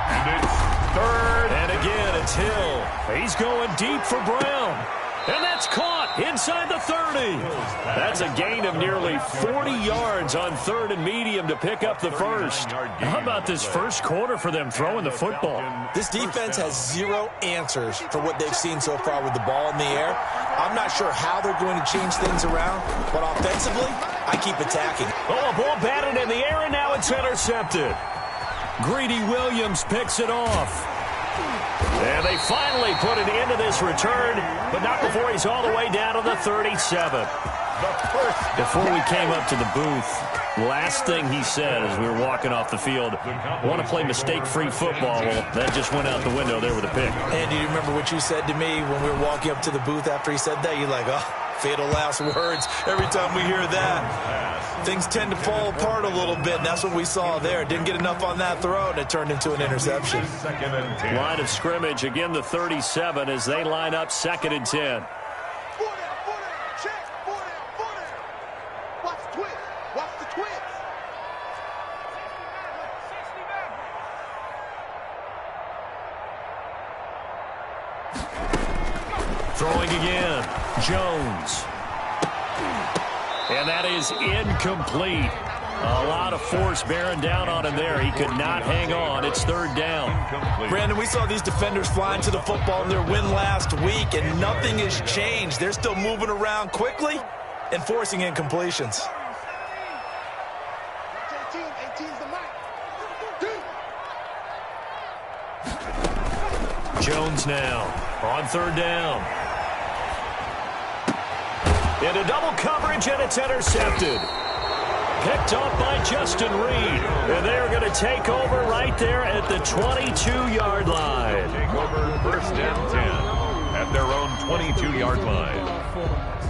And it's 3rd. And again, it's Hill. He's going deep for Brown. And that's caught inside the 30. That's a gain of nearly 40 yards on 3rd and medium to pick up the first. How about this first quarter for them throwing the football? This defense has 0 answers for what they've seen so far with the ball in the air. I'm not sure how they're going to change things around, but offensively, I keep attacking. Oh, a ball batted in the air, and now it's intercepted. Greedy Williams picks it off. And they finally put it into this return, but not before he's all the way down to the 37. Before we came up to the booth, last thing he said as we were walking off the field, I want to play mistake-free football. Well, that just went out the window there with a pick. And do you remember what you said to me when we were walking up to the booth after he said that? You're like, oh, fatal last words. Every time we hear that, things tend to fall apart a little bit, and that's what we saw there. Didn't get enough on that throw, and it turned into an interception. Line of scrimmage, again the 37 as they line up 2nd and 10. Throwing again, Jones. And that is incomplete. A lot of force bearing down on him there. He could not hang on. It's 3rd down. Brandon, we saw these defenders flying to the football in their win last week, and nothing has changed. They're still moving around quickly and forcing incompletions. Jones now on 3rd down. Into double coverage, and it's intercepted. Picked up by Justin Reed. And they're going to take over right there at the 22-yard line. Take over 1st and 10 at their own 22-yard line.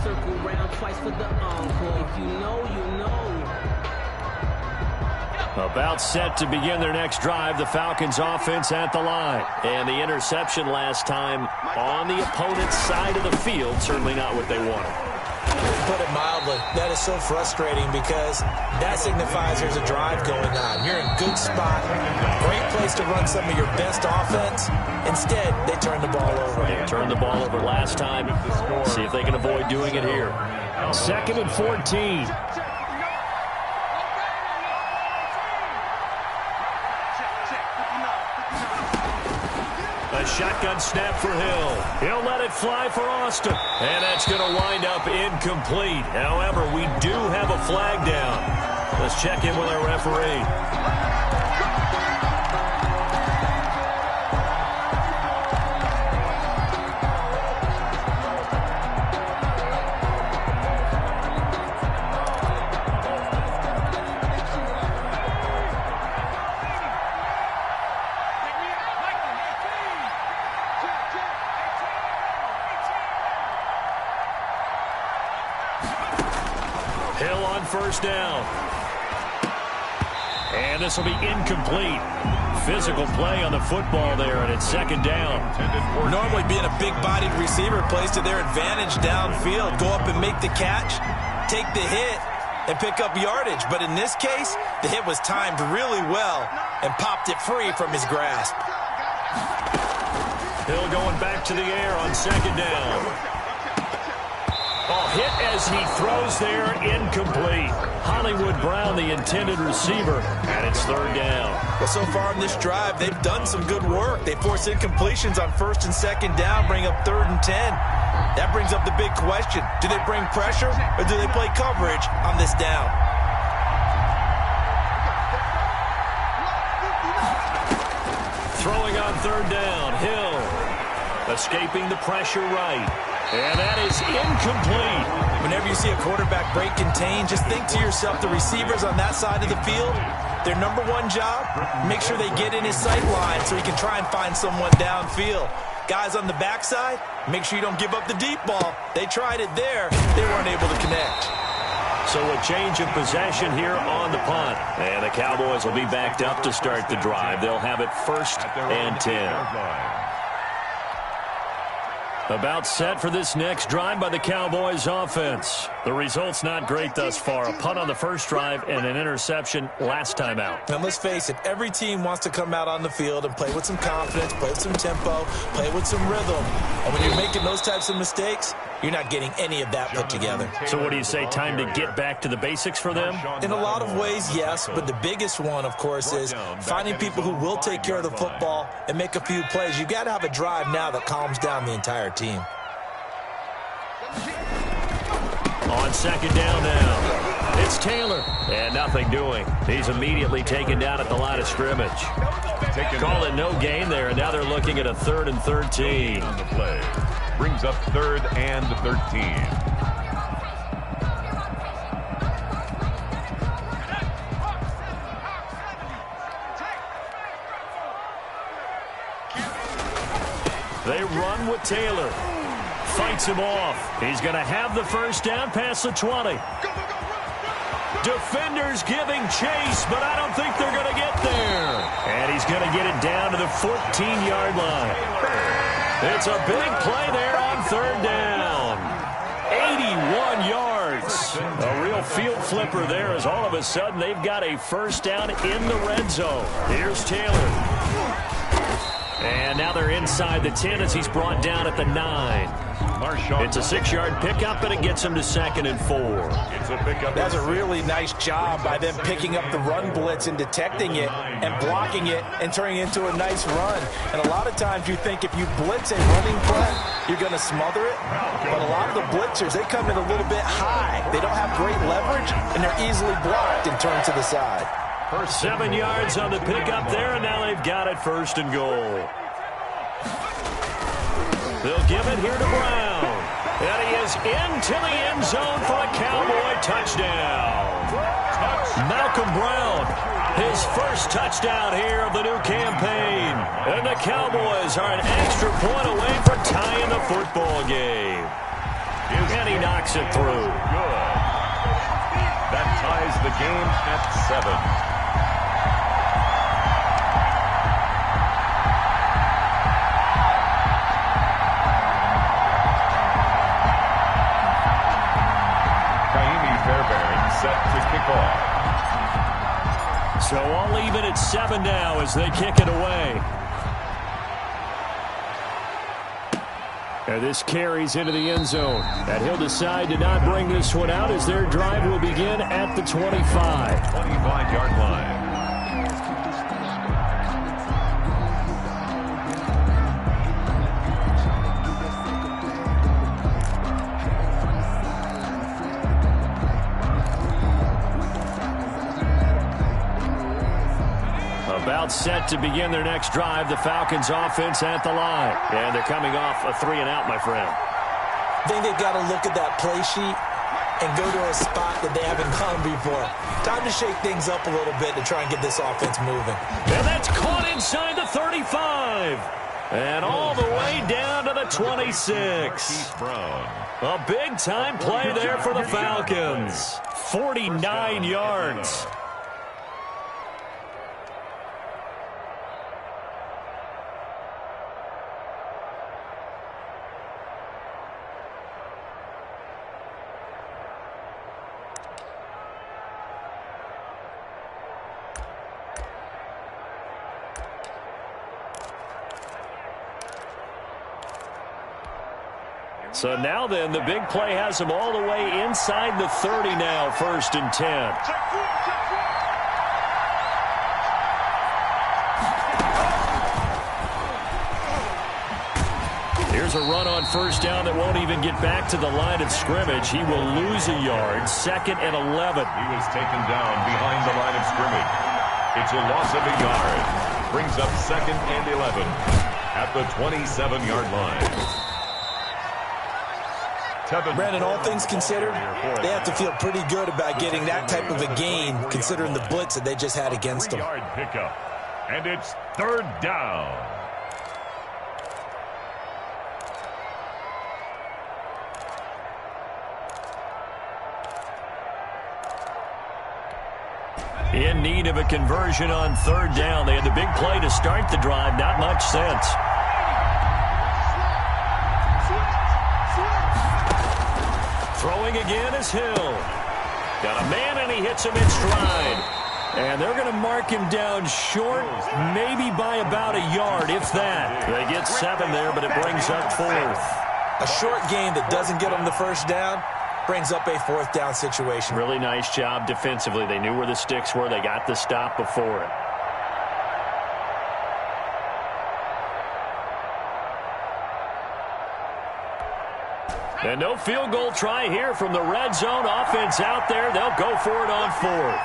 Circle round twice for the encore. If you know, you know. About set to begin their next drive, the Falcons offense at the line. And the interception last time on the opponent's side of the field, certainly not what they wanted. Put it mildly, that is so frustrating because that signifies there's a drive going on. You're in a good spot, great place to run some of your best offense. Instead, they turn the ball over. They turned the ball over last time. See if they can avoid doing it here. 2nd and 14. A shotgun snap for Hill. He'll let it fly for Austin. And that's going to wind up incomplete. However, we do have a flag down. Let's check in with our referee. Hill on first down. And this will be incomplete. Physical play on the football there, and it's second down. Normally being a big-bodied receiver plays to their advantage downfield. Go up and make the catch, take the hit, and pick up yardage. But in this case, the hit was timed really well and popped it free from his grasp. Hill going back to the air on second down. Oh, hit as he throws there, incomplete. Hollywood Brown, the intended receiver, and it's third down. Well, so far in this drive, they've done some good work. They force incompletions on first and second down, bring up 3rd and 10. That brings up the big question. Do they bring pressure or do they play coverage on this down? Throwing on third down, Hill. Escaping the pressure right. And that is incomplete. Whenever you see a quarterback break contain, just think to yourself, the receivers on that side of the field, their number one job, make sure they get in his sight line so he can try and find someone downfield. Guys on the backside, make sure you don't give up the deep ball. They tried it there. They weren't able to connect. So a change of possession here on the punt. And the Cowboys will be backed up to start the drive. They'll have it 1st and 10. About set for this next drive by the Cowboys offense. The result's not great thus far. A punt on the first drive and an interception last time out. And let's face it, every team wants to come out on the field and play with some confidence, play with some tempo, play with some rhythm. And when you're making those types of mistakes, you're not getting any of that put together. So what do you say, time to get back to the basics for them? In a lot of ways, yes, but the biggest one, of course, is finding people who will take care of the football and make a few plays. You've got to have a drive now that calms down the entire team. On second down now, it's Taylor, and nothing doing. He's immediately taken down at the line of scrimmage. Call it no gain there, and now they're looking at a 3rd and 13. On the play. Brings up 3rd and 13. They run with Taylor. Fights him off. He's going to have the first down past the 20. Defenders giving chase, but I don't think they're going to get there. And he's going to get it down to the 14-yard line. It's a big play there on third down. 81 yards. A real field flipper there as all of a sudden they've got a first down in the red zone. Here's Taylor. And now they're inside the 10 as he's brought down at the 9. It's a 6-yard pickup, and it gets him to 2nd and 4. It's a pickup. That's a really nice job by them picking up the run blitz and detecting it and blocking it and turning it into a nice run. And a lot of times you think if you blitz a running play, you're going to smother it. But a lot of the blitzers, they come in a little bit high. They don't have great leverage, and they're easily blocked and turned to the side. 7 yards on the pickup there, and now they've got it 1st and goal. They'll give it here to Brown. And he is into the end zone for a Cowboy touchdown. Malcolm Brown, his first touchdown here of the new campaign. And the Cowboys are an extra point away from tying the football game. And he knocks it through. Good. That ties the game at 7. Set to kick off. So I'll leave it at 7 now as they kick it away. And this carries into the end zone. And he'll decide to not bring this one out as their drive will begin at the 25. 25-yard line. About set to begin their next drive, the Falcons offense at the line. And they're coming off a 3-and-out, my friend. I think they've got to look at that play sheet and go to a spot that they haven't gone before. Time to shake things up a little bit to try and get this offense moving. And that's caught inside the 35. And all the way down to the 26. A big-time play there for the Falcons. 49 yards. So now then, the big play has him all the way inside the 30 now, 1st and 10. Here's a run on 1st down that won't even get back to the line of scrimmage. He will lose a yard, 2nd and 11. He was taken down behind the line of scrimmage. It's a loss of a yard. Brings up 2nd and 11 at the 27-yard line. Brandon, all things considered, they have to feel pretty good about getting that type of a gain, considering the blitz that they just had against them. 3-yard pickup, and it's 3rd down. In need of a conversion on 3rd down. They had the big play to start the drive. Not much sense. Throwing again is Hill. Got a man, and he hits him in stride. And they're going to mark him down short, maybe by about a yard, if that. They get 7 there, but it brings up 4th. A short gain that doesn't get them the 1st down brings up a 4th down situation. Really nice job defensively. They knew where the sticks were. They got the stop before it. And no field goal try here from the red zone. Offense out there. They'll go for it on 4th.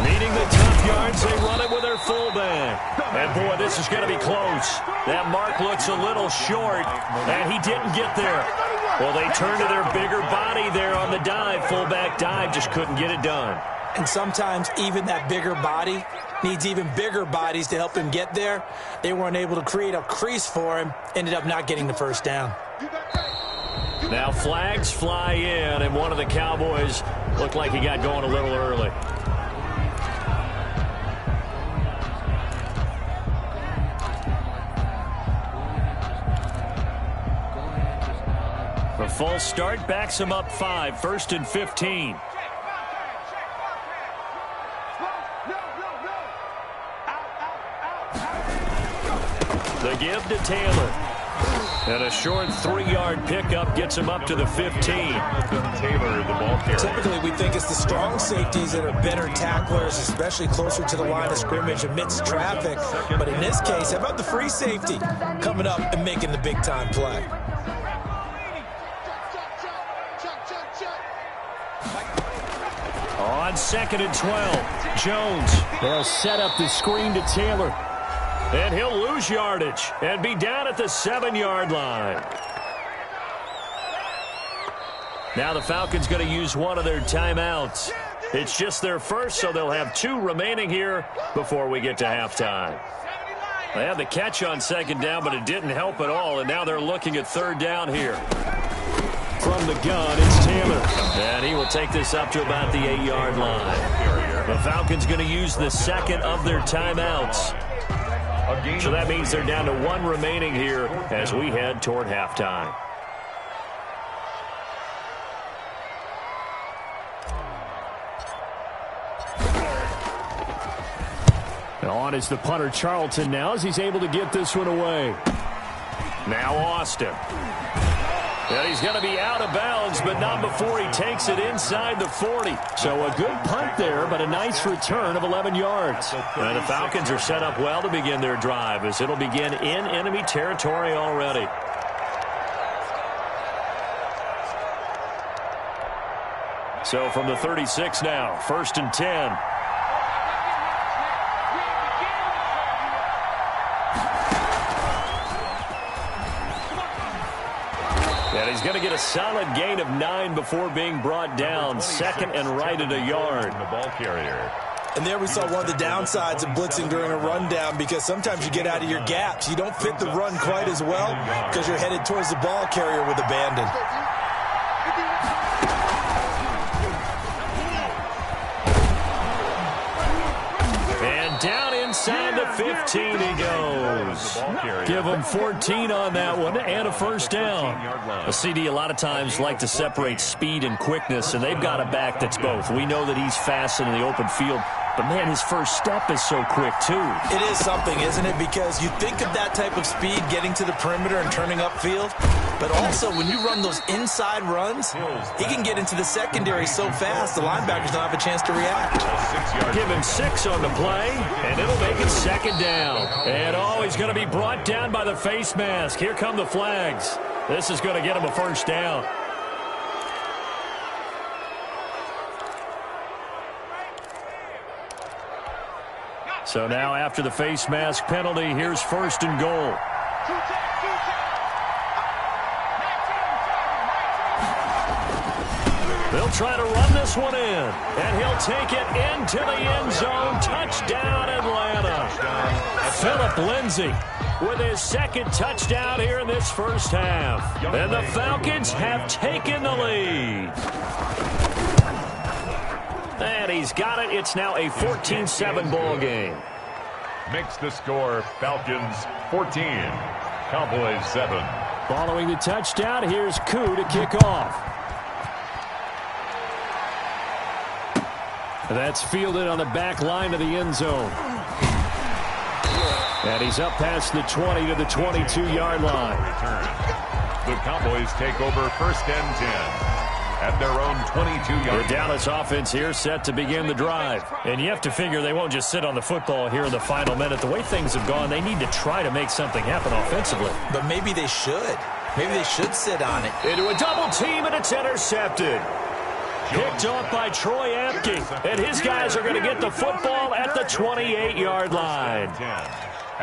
Needing the tough yards, they run it with their fullback. And, boy, this is going to be close. That mark looks a little short, and he didn't get there. Well, they turn to their bigger body there on the dive. Fullback dive, just couldn't get it done. And sometimes even that bigger body needs even bigger bodies to help him get there. They weren't able to create a crease for him, ended up not getting the 1st down. Now flags fly in, and one of the Cowboys looked like he got going a little early. The false start backs him up 5, 1st and 15. The give to Taylor. And a short 3-yard pickup gets him up to the 15. Taylor, the ball carrier. Typically, we think it's the strong safeties that are better tacklers, especially closer to the line of scrimmage amidst traffic. But in this case, how about the free safety coming up and making the big-time play? On 2nd and 12, Jones. They'll set up the screen to Taylor. And he'll lose yardage and be down at the 7-yard line. Now the Falcons going to use one of their timeouts. It's just their first, so they'll have 2 remaining here before we get to halftime. They had the catch on 2nd down, but it didn't help at all, and now they're looking at 3rd down here. From the gun, it's Taylor. And he will take this up to about the 8-yard line. The Falcons going to use the 2nd of their timeouts. So that means they're down to 1 remaining here as we head toward halftime. And on is the punter Charlton now as he's able to get this one away. Now Austin. And he's going to be out of bounds, but not before he takes it inside the 40. So a good punt there, but a nice return of 11 yards. And the Falcons are set up well to begin their drive as it'll begin in enemy territory already. So from the 36 now, 1st and 10. And he's going to get a solid gain of 9 before being brought down. 2nd and right at a yard. The ball carrier. And there we saw one of the downsides of blitzing during a rundown, because sometimes you get out of your gaps. You don't fit the run quite as well because you're headed towards the ball carrier with abandon. And down inside the 15 he goes. Give him 14 on that one and a first down. A CD a lot of times like to separate speed and quickness, and they've got a back that's both. We know that he's fast in the open field, but, man, his first step is so quick, too. It is something, isn't it? Because you think of that type of speed getting to the perimeter and turning upfield, but also when you run those inside runs, he can get into the secondary so fast the linebackers don't have a chance to react. Give him 6 on the play, and it'll make it second down. And, he's going to be brought down by the face mask. Here come the flags. This is going to get him a first down. So now after the face mask penalty, here's first and goal. They'll try to run this one in, and he'll take it into the end zone. Touchdown, Atlanta. Phillip Lindsay with his second touchdown here in this first half. And the Falcons have taken the lead. And he's got it. It's now a 14-7 ball game. Makes the score Falcons 14, Cowboys 7. Following the touchdown, here's Koo to kick off. That's fielded on the back line of the end zone. And he's up past the 20 to the 22-yard line. The Cowboys take over first and 10. At their own 22-yard. The Dallas offense here set to begin the drive. And you have to figure they won't just sit on the football here in the final minute. The way things have gone, they need to try to make something happen offensively. But maybe they should. Maybe they should sit on it. Into a double team, and it's intercepted. Picked off by Troy Apke. And his guys are going to get the football at the 28-yard line.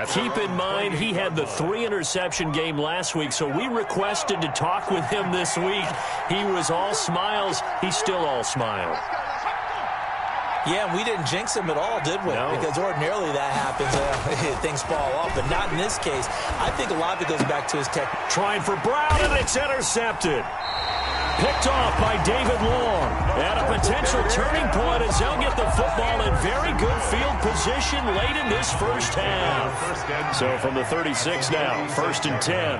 Keep in mind, he had the 3-interception game last week, so we requested to talk with him this week. He was all smiles. He's still all smiles. Yeah, we didn't jinx him at all, did we? No. Because ordinarily that happens. Things fall off, but not in this case. I think a lot of it goes back to his tech. Trying for Brown, and it's intercepted. Picked off by David Long. And a potential turning point as they'll get the football in very good field position late in this first half. So from the 36 now, first and 10.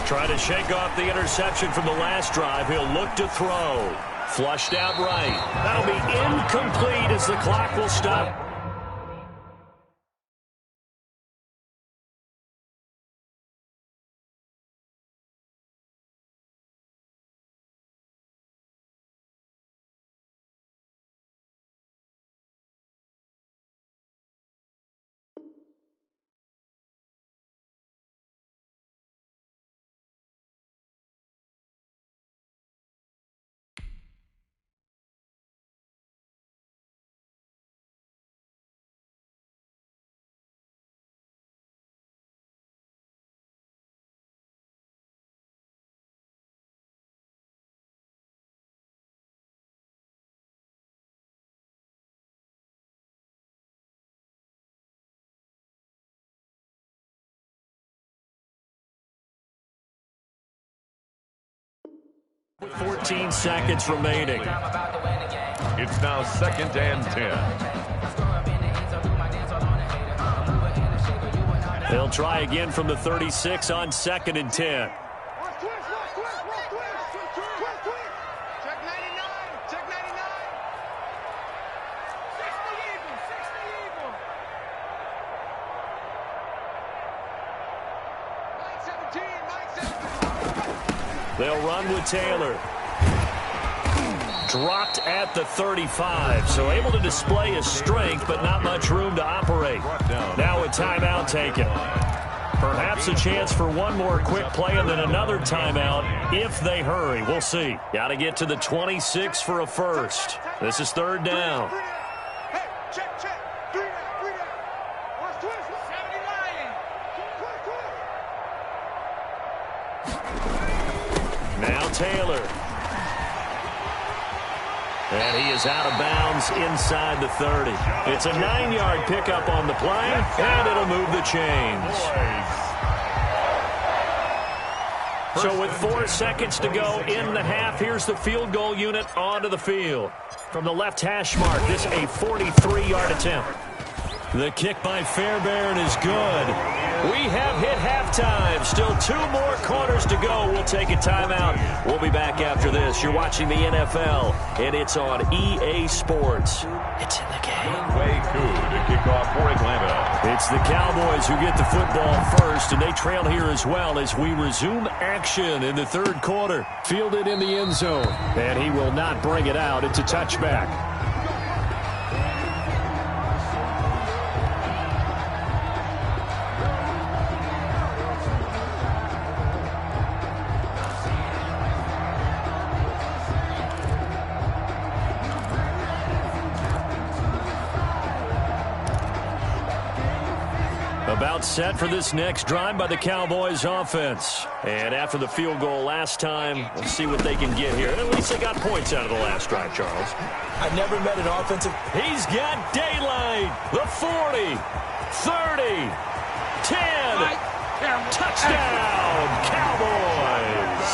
Trying to shake off the interception from the last drive. He'll look to throw. Flushed out right. That'll be incomplete as the clock will stop. With 14 seconds remaining. It's now second and 10. They'll try again from the 36 on second and 10. They'll run with Taylor. Dropped at the 35, so able to display his strength, but not much room to operate. Now a timeout taken. Perhaps a chance for one more quick play and then another timeout if they hurry. We'll see. Got to get to the 26 for a first. This is third down. Now Taylor. And he is out of bounds inside the 30. It's a 9-yard pickup on the play, and it'll move the chains. So with 4 seconds to go in the half, here's the field goal unit onto the field. From the left hash mark, this a 43-yard attempt. The kick by Fairbairn is good. We have hit halftime. Still 2 more quarters to go. We'll take a timeout. We'll be back after this. You're watching the NFL, and it's on EA Sports. It's in the game. Way cool to kick off for Atlanta. It's the Cowboys who get the football first, and they trail here as well as we resume action in the third quarter. Fielded in the end zone, and he will not bring it out. It's a touchback. About set for this next drive by the Cowboys offense. And after the field goal last time, we'll see what they can get here. At least they got points out of the last drive, Charles. I've never met an offensive. He's got daylight. The 40, 30, 10. Touchdown, Cowboys.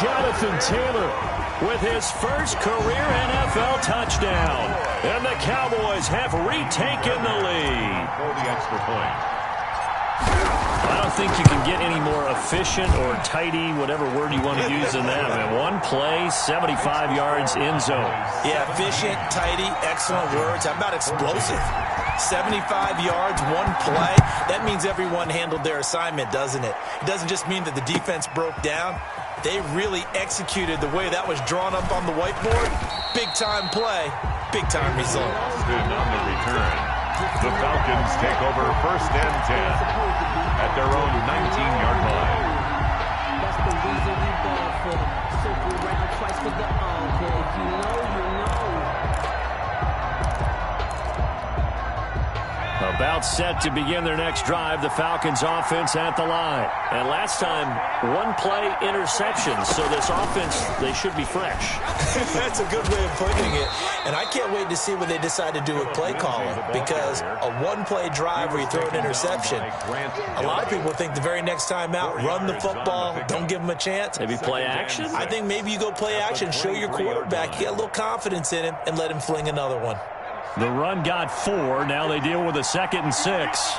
Jonathan Taylor with his first career NFL touchdown. And the Cowboys have retaken the lead. For the extra point. I don't think you can get any more efficient or tidy, whatever word you want to use in that, man. One play, 75 yards in zone. Yeah, efficient, tidy, excellent words. How about explosive? 75 yards, one play. That means everyone handled their assignment, doesn't it? It doesn't just mean that the defense broke down. They really executed the way that was drawn up on the whiteboard. Big-time play, big-time result. And on the return, the Falcons take over 1st and 10 at their own 19-yard line. That's the reason we ball for them. Circle around twice for the encore. If you know, you know. About set to begin their next drive, the Falcons offense at the line. And last time, one play interception. So this offense, they should be fresh. That's a good way of putting it. And I can't wait to see what they decide to do with play calling. Because a one-play drive where you throw an interception, a lot of people think the very next time out, run the football, don't give them a chance. Maybe play action? I think maybe you go play action, show your quarterback, get a little confidence in him, and let him fling another one. The run got 4. Now they deal with a 2nd and 6.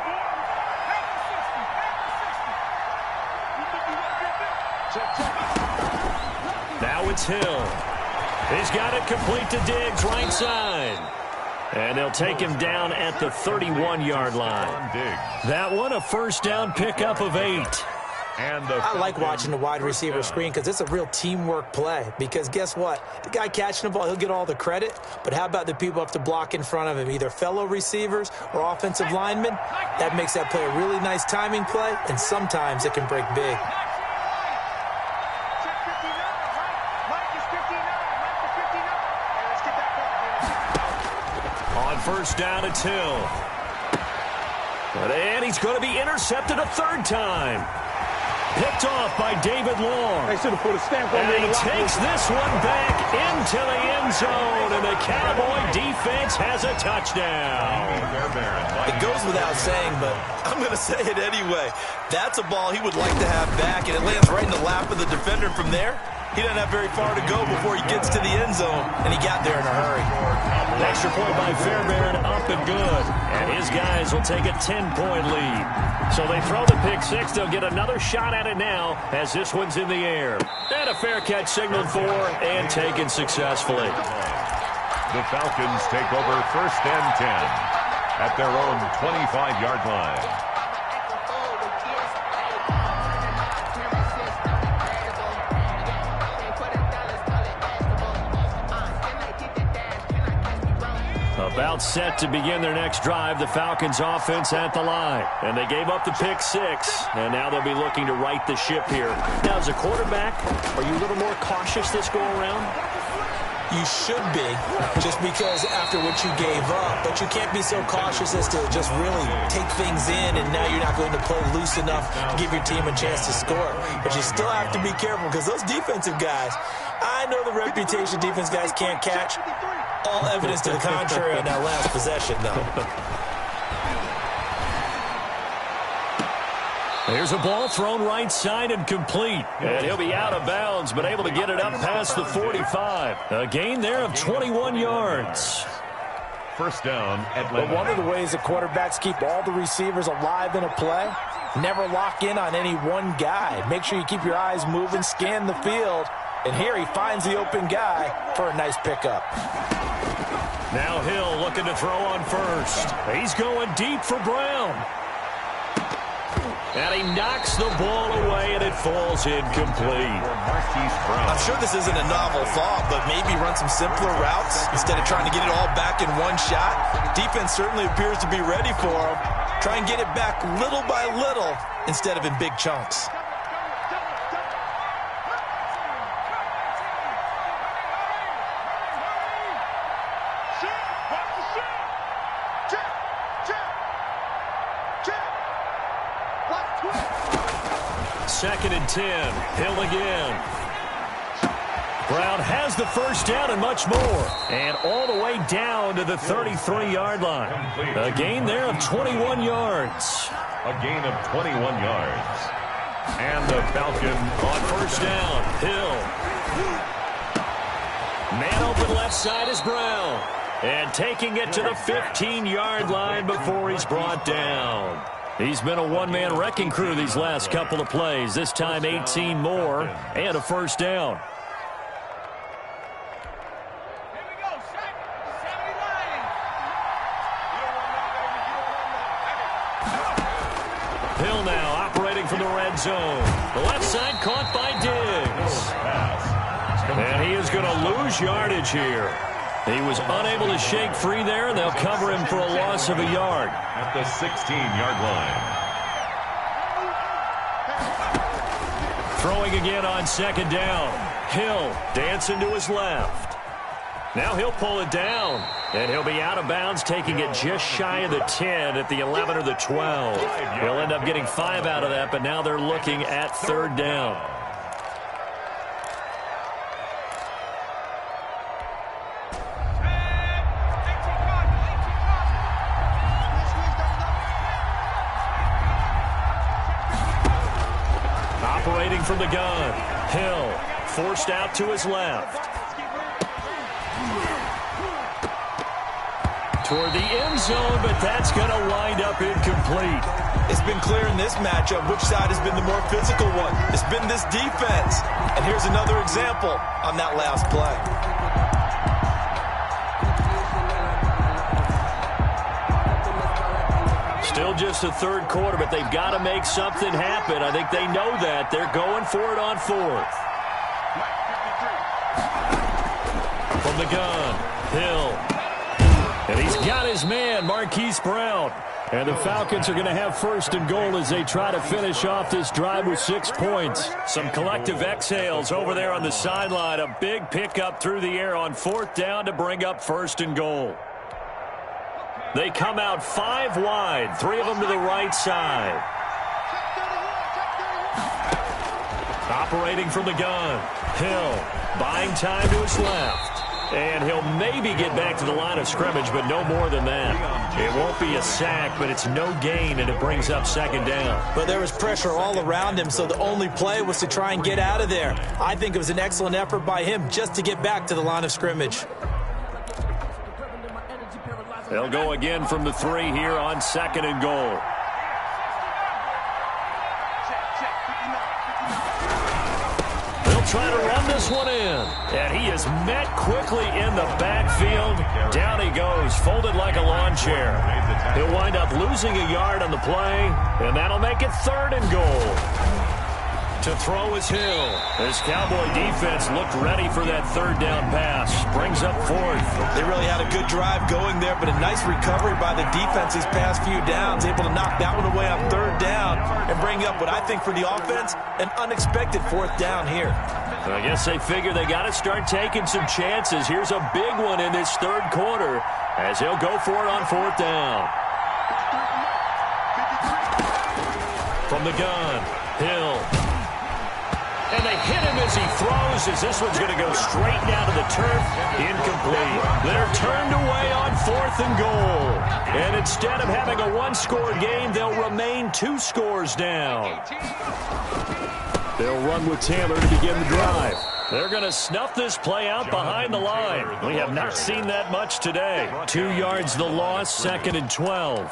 Now it's Hill. He's got it complete to Diggs, right side. And they'll take him down at the 31-yard line. That one, a first down pickup of 8. I like watching the wide receiver screen because it's a real teamwork play. Because guess what? The guy catching the ball, he'll get all the credit. But how about the people have to block in front of him, either fellow receivers or offensive linemen? That makes that play a really nice timing play, and sometimes it can break big. On first down, it's Hill. And he's going to be intercepted a 3rd time. Picked off by David Long. They should have put a stamp on and he takes this one back into the end zone, and the Cowboy defense has a touchdown. It goes without saying, but I'm going to say it anyway. That's a ball he would like to have back, and it lands right in the lap of the defender from there. He doesn't have very far to go before he gets to the end zone, and he got there in a hurry. Extra point by Fairbairn, up and good. And his guys will take a 10-point lead. So they throw the pick 6. They'll get another shot at it now as this one's in the air. And a fair catch signaled for and taken successfully. The Falcons take over 1st and 10 at their own 25-yard line. About set to begin their next drive, the Falcons offense at the line. And they gave up the pick 6, and now they'll be looking to right the ship here. Now, as a quarterback, are you a little more cautious this go around? You should be, just because after what you gave up. But you can't be so cautious as to just really take things in, and now you're not going to play loose enough to give your team a chance to score. But you still have to be careful, because those defensive guys, I know the reputation defense guys can't catch. All evidence to the contrary on that last possession, though. There's a ball thrown right side and complete. And he'll be out of bounds, but able to get it up past the 45. A gain there of 21 yards. First down, Atlanta. But one of the ways the quarterbacks keep all the receivers alive in a play, never lock in on any one guy. Make sure you keep your eyes moving, scan the field. And here he finds the open guy for a nice pickup. Now Hill looking to throw on first. He's going deep for Brown. And he knocks the ball away, and it falls incomplete. I'm sure this isn't a novel thought, but maybe run some simpler routes instead of trying to get it all back in one shot. Defense certainly appears to be ready for him. Try and get it back little by little instead of in big chunks. Second and 10. Hill again. Brown has the first down and much more. And all the way down to the 33-yard line. A gain there of 21 yards. A gain of 21 yards. And the Falcon on first down. Hill. Man open left side is Brown. And taking it to the 15-yard line before he's brought down. He's been a one-man wrecking crew these last couple of plays. This time 18 more and a first down. Hill now operating from the red zone. The left side caught by Diggs. And he is going to lose yardage here. He was unable to shake free there. They'll cover him for a loss of a yard. At the 16-yard line. Throwing again on second down. Hill dancing to his left. Now he'll pull it down. And he'll be out of bounds, taking it just shy of the 10 at the 11 or the 12. He'll end up getting 5 out of that, but now they're looking at third down. Operating from the gun. Hill forced out to his left. Toward the end zone, but that's going to wind up incomplete. It's been clear in this matchup which side has been the more physical one. It's been this defense. And here's another example on that last play. Still just the third quarter, but they've got to make something happen. I think they know that. They're going for it on fourth. From the gun, Hill. And he's got his man, Marquise Brown. And the Falcons are going to have first and goal as they try to finish off this drive with 6 points. Some collective exhales over there on the sideline. A big pickup through the air on fourth down to bring up first and goal. They come out 5 wide, 3 of them to the right side. Operating from the gun, Hill buying time to his left. And he'll maybe get back to the line of scrimmage, but no more than that. It won't be a sack, but it's no gain, and it brings up second down. But there was pressure all around him, so the only play was to try and get out of there. I think it was an excellent effort by him just to get back to the line of scrimmage. They'll go again from the 3 here on second and goal. Trying to run this one in. And he is met quickly in the backfield. Down he goes, folded like a lawn chair. He'll wind up losing a yard on the play, and that'll make it third and goal. To throw is Hill. This Cowboy defense looked ready for that third down pass. Brings up fourth. They really had a good drive going there, but a nice recovery by the defense these past few downs. Able to knock that one away on third down and bring up what I think for the offense, an unexpected 4th down here. So I guess they figure they got to start taking some chances. Here's a big one in this 3rd quarter as he'll go for it on 4th down. From the gun, Hill. And they hit him as he throws, as this one's going to go straight down to the turf. Incomplete. They're turned away on 4th and goal. And instead of having a 1-score game, they'll remain 2 scores down. They'll run with Taylor to begin the drive. They're going to snuff this play out behind the line. We have not seen that much today. 2 yards the loss, 2nd and 12.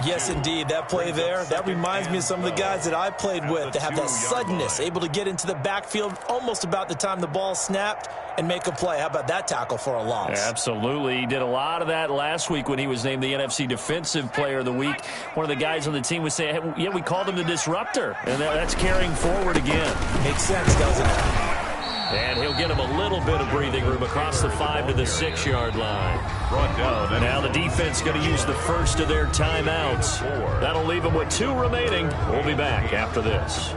Yes, indeed. That play there, that reminds me of some of the guys that I played with that have that suddenness, able to get into the backfield almost about the time the ball snapped and make a play. How about that tackle for a loss? Absolutely. He did a lot of that last week when he was named the NFC Defensive Player of the Week. One of the guys on the team was saying, hey, yeah, we called him the disruptor. And that's carrying forward again. Makes sense, doesn't it? And he'll get him a little bit of breathing room across the 5 to the 6-yard line. Now the defense going to use the first of their timeouts. That'll leave them with 2 remaining. We'll be back after this.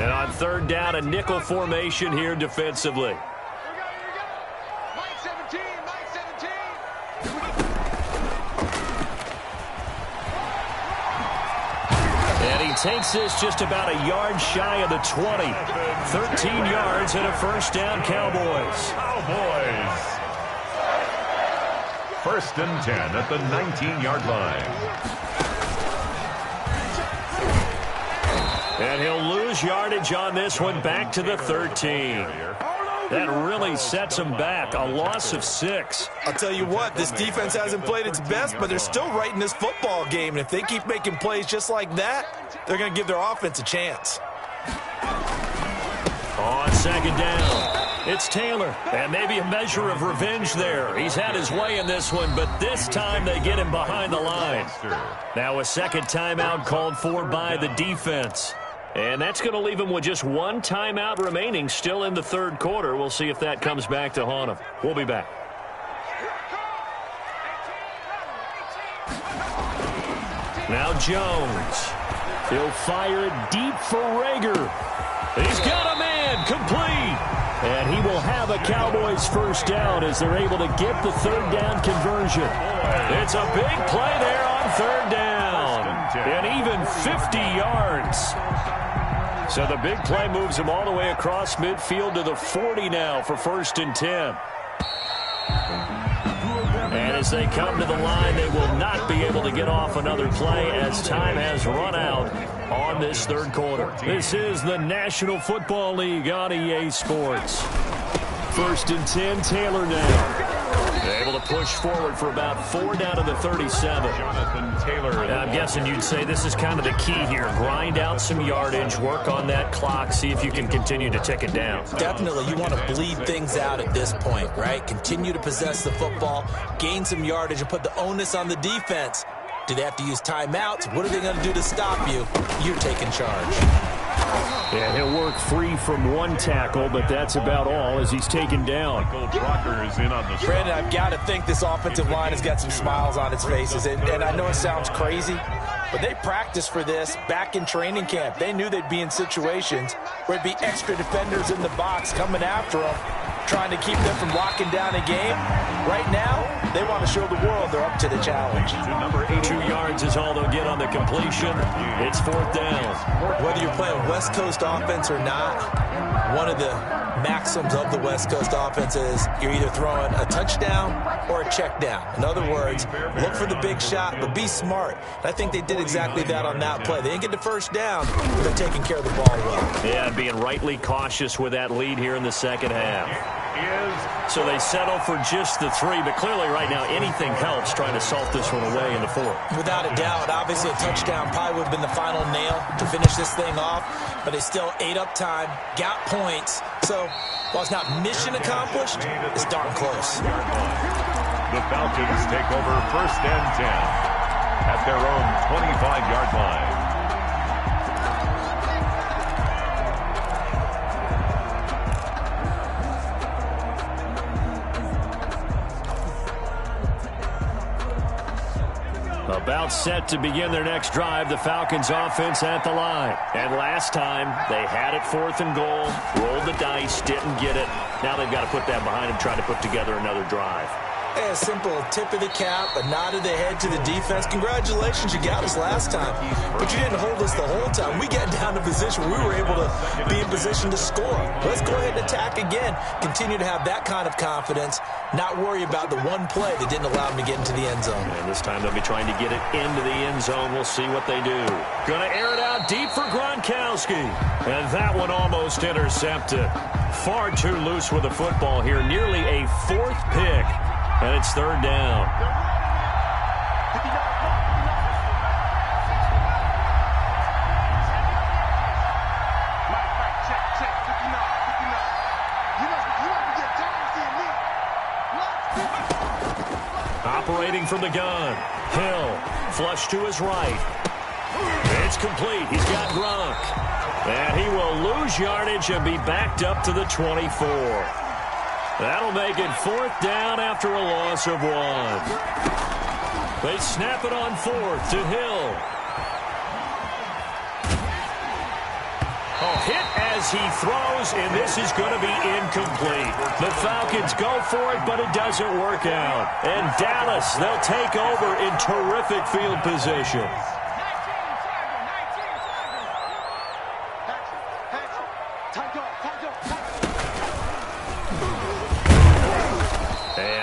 And on 3rd down, a nickel formation here defensively. Takes this just about a yard shy of the 20. 13 yards and a 1st down, Cowboys. 1st and 10 at the 19-yard line. And he'll lose yardage on this one, back to the 13. That really sets them back. A loss of 6. I'll tell you what, this defense hasn't played its best, but they're still right in this football game. And if they keep making plays just like that, they're going to give their offense a chance. On 2nd down, it's Taylor. And maybe a measure of revenge there. He's had his way in this one, but this time they get him behind the line. Now a 2nd timeout called for by the defense. And that's going to leave him with just 1 timeout remaining still in the 3rd quarter. We'll see if that comes back to haunt him. We'll be back. Now Jones. He'll fire it deep for Rager. He's got a man, complete. And he will have a Cowboys 1st down as they're able to get the 3rd down conversion. It's a big play there on 3rd down. And even 50 yards. So the big play moves him all the way across midfield to the 40 now for 1st and 10. And as they come to the line, they will not be able to get off another play as time has run out on this 3rd quarter. This is the National Football League on EA Sports. 1st and 10, Taylor now. Able to push forward for about 4 down to the 37. Jonathan Taylor. I'm guessing you'd say this is kind of the key here. Grind out some yardage, work on that clock, see if you can continue to tick it down. Definitely. You want to bleed things out at this point, right? Continue to possess the football, gain some yardage, and put the onus on the defense. Do they have to use timeouts? What are they going to do to stop you? You're taking charge. Yeah, he'll work free from 1 tackle, but that's about all as he's taken down. Brandon, I've got to think this offensive line has got some smiles on its faces. And I know it sounds crazy, but they practiced for this back in training camp. They knew they'd be in situations where it'd be extra defenders in the box coming after them, trying to keep them from locking down a game. Right now, they want to show the world they're up to the challenge. 2 yards is all they'll get on the completion. It's 4th down. Whether you're playing West Coast offense or not, one of the maxims of the West Coast offense is you're either throwing a touchdown or a check down. In other words, look for the big shot, but be smart. And I think they did exactly that on that play. They didn't get the 1st down, but they're taking care of the ball well. Yeah, being rightly cautious with that lead here in the 2nd half. So they settle for just the 3, but clearly right now anything helps trying to salt this one away in the 4th. Without a doubt, obviously a touchdown probably would have been the final nail to finish this thing off, but they still ate up time, got points. So while it's not mission accomplished, it's darn close. The Falcons take over 1st and 10 at their own 25-yard line. About set to begin their next drive, the Falcons offense at the line. And last time, they had it 4th and goal, rolled the dice, didn't get it. Now they've got to put that behind them, try to put together another drive. A simple tip of the cap, a nod of the head to the defense. Congratulations, you got us last time. But you didn't hold us the whole time. We got down to position where we were able to be in position to score. Let's go ahead and attack again. Continue to have that kind of confidence. Not worry about the one play that didn't allow them to get into the end zone. And this time they'll be trying to get it into the end zone. We'll see what they do. Going to air it out deep for Gronkowski. And that one almost intercepted. Far too loose with the football here. Nearly a 4th pick. And it's 3rd down. Operating from the gun. Hill, flush to his right. It's complete. He's got Gronk. And he will lose yardage and be backed up to the 24. That'll make it 4th down after a loss of 1. They snap it on 4th to Hill. Hit as he throws, and this is going to be incomplete. The Falcons go for it, but it doesn't work out. And Dallas, they'll take over in terrific field position.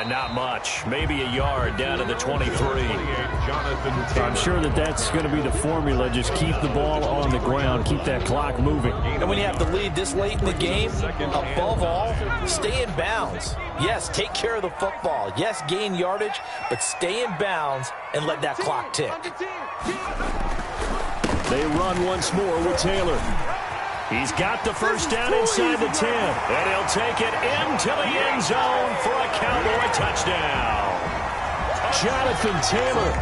Not much. Maybe a yard down to the 23. I'm sure that's going to be the formula. Just keep the ball on the ground. Keep that clock moving. And when you have to lead this late in the game, above all, stay in bounds. Yes, take care of the football. Yes, gain yardage, but stay in bounds and let that clock tick. They run once more with Taylor. He's got the first down inside the 10. And he'll take it into the end zone for a Cowboy touchdown. Jonathan Taylor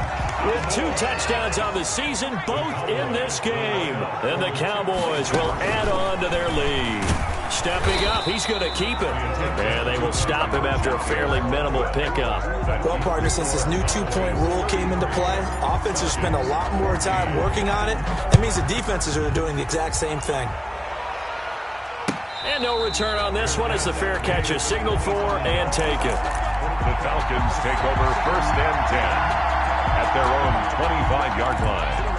with 2 touchdowns on the season, both in this game. And the Cowboys will add on to their lead. Stepping up, he's going to keep it. And they will stop him after a fairly minimal pickup. Well, partner, since this new 2-point rule came into play, offenses spend a lot more time working on it. That means the defenses are doing the exact same thing. And no return on this one as the fair catch is signaled for and taken. The Falcons take over 1st and 10 at their own 25-yard line.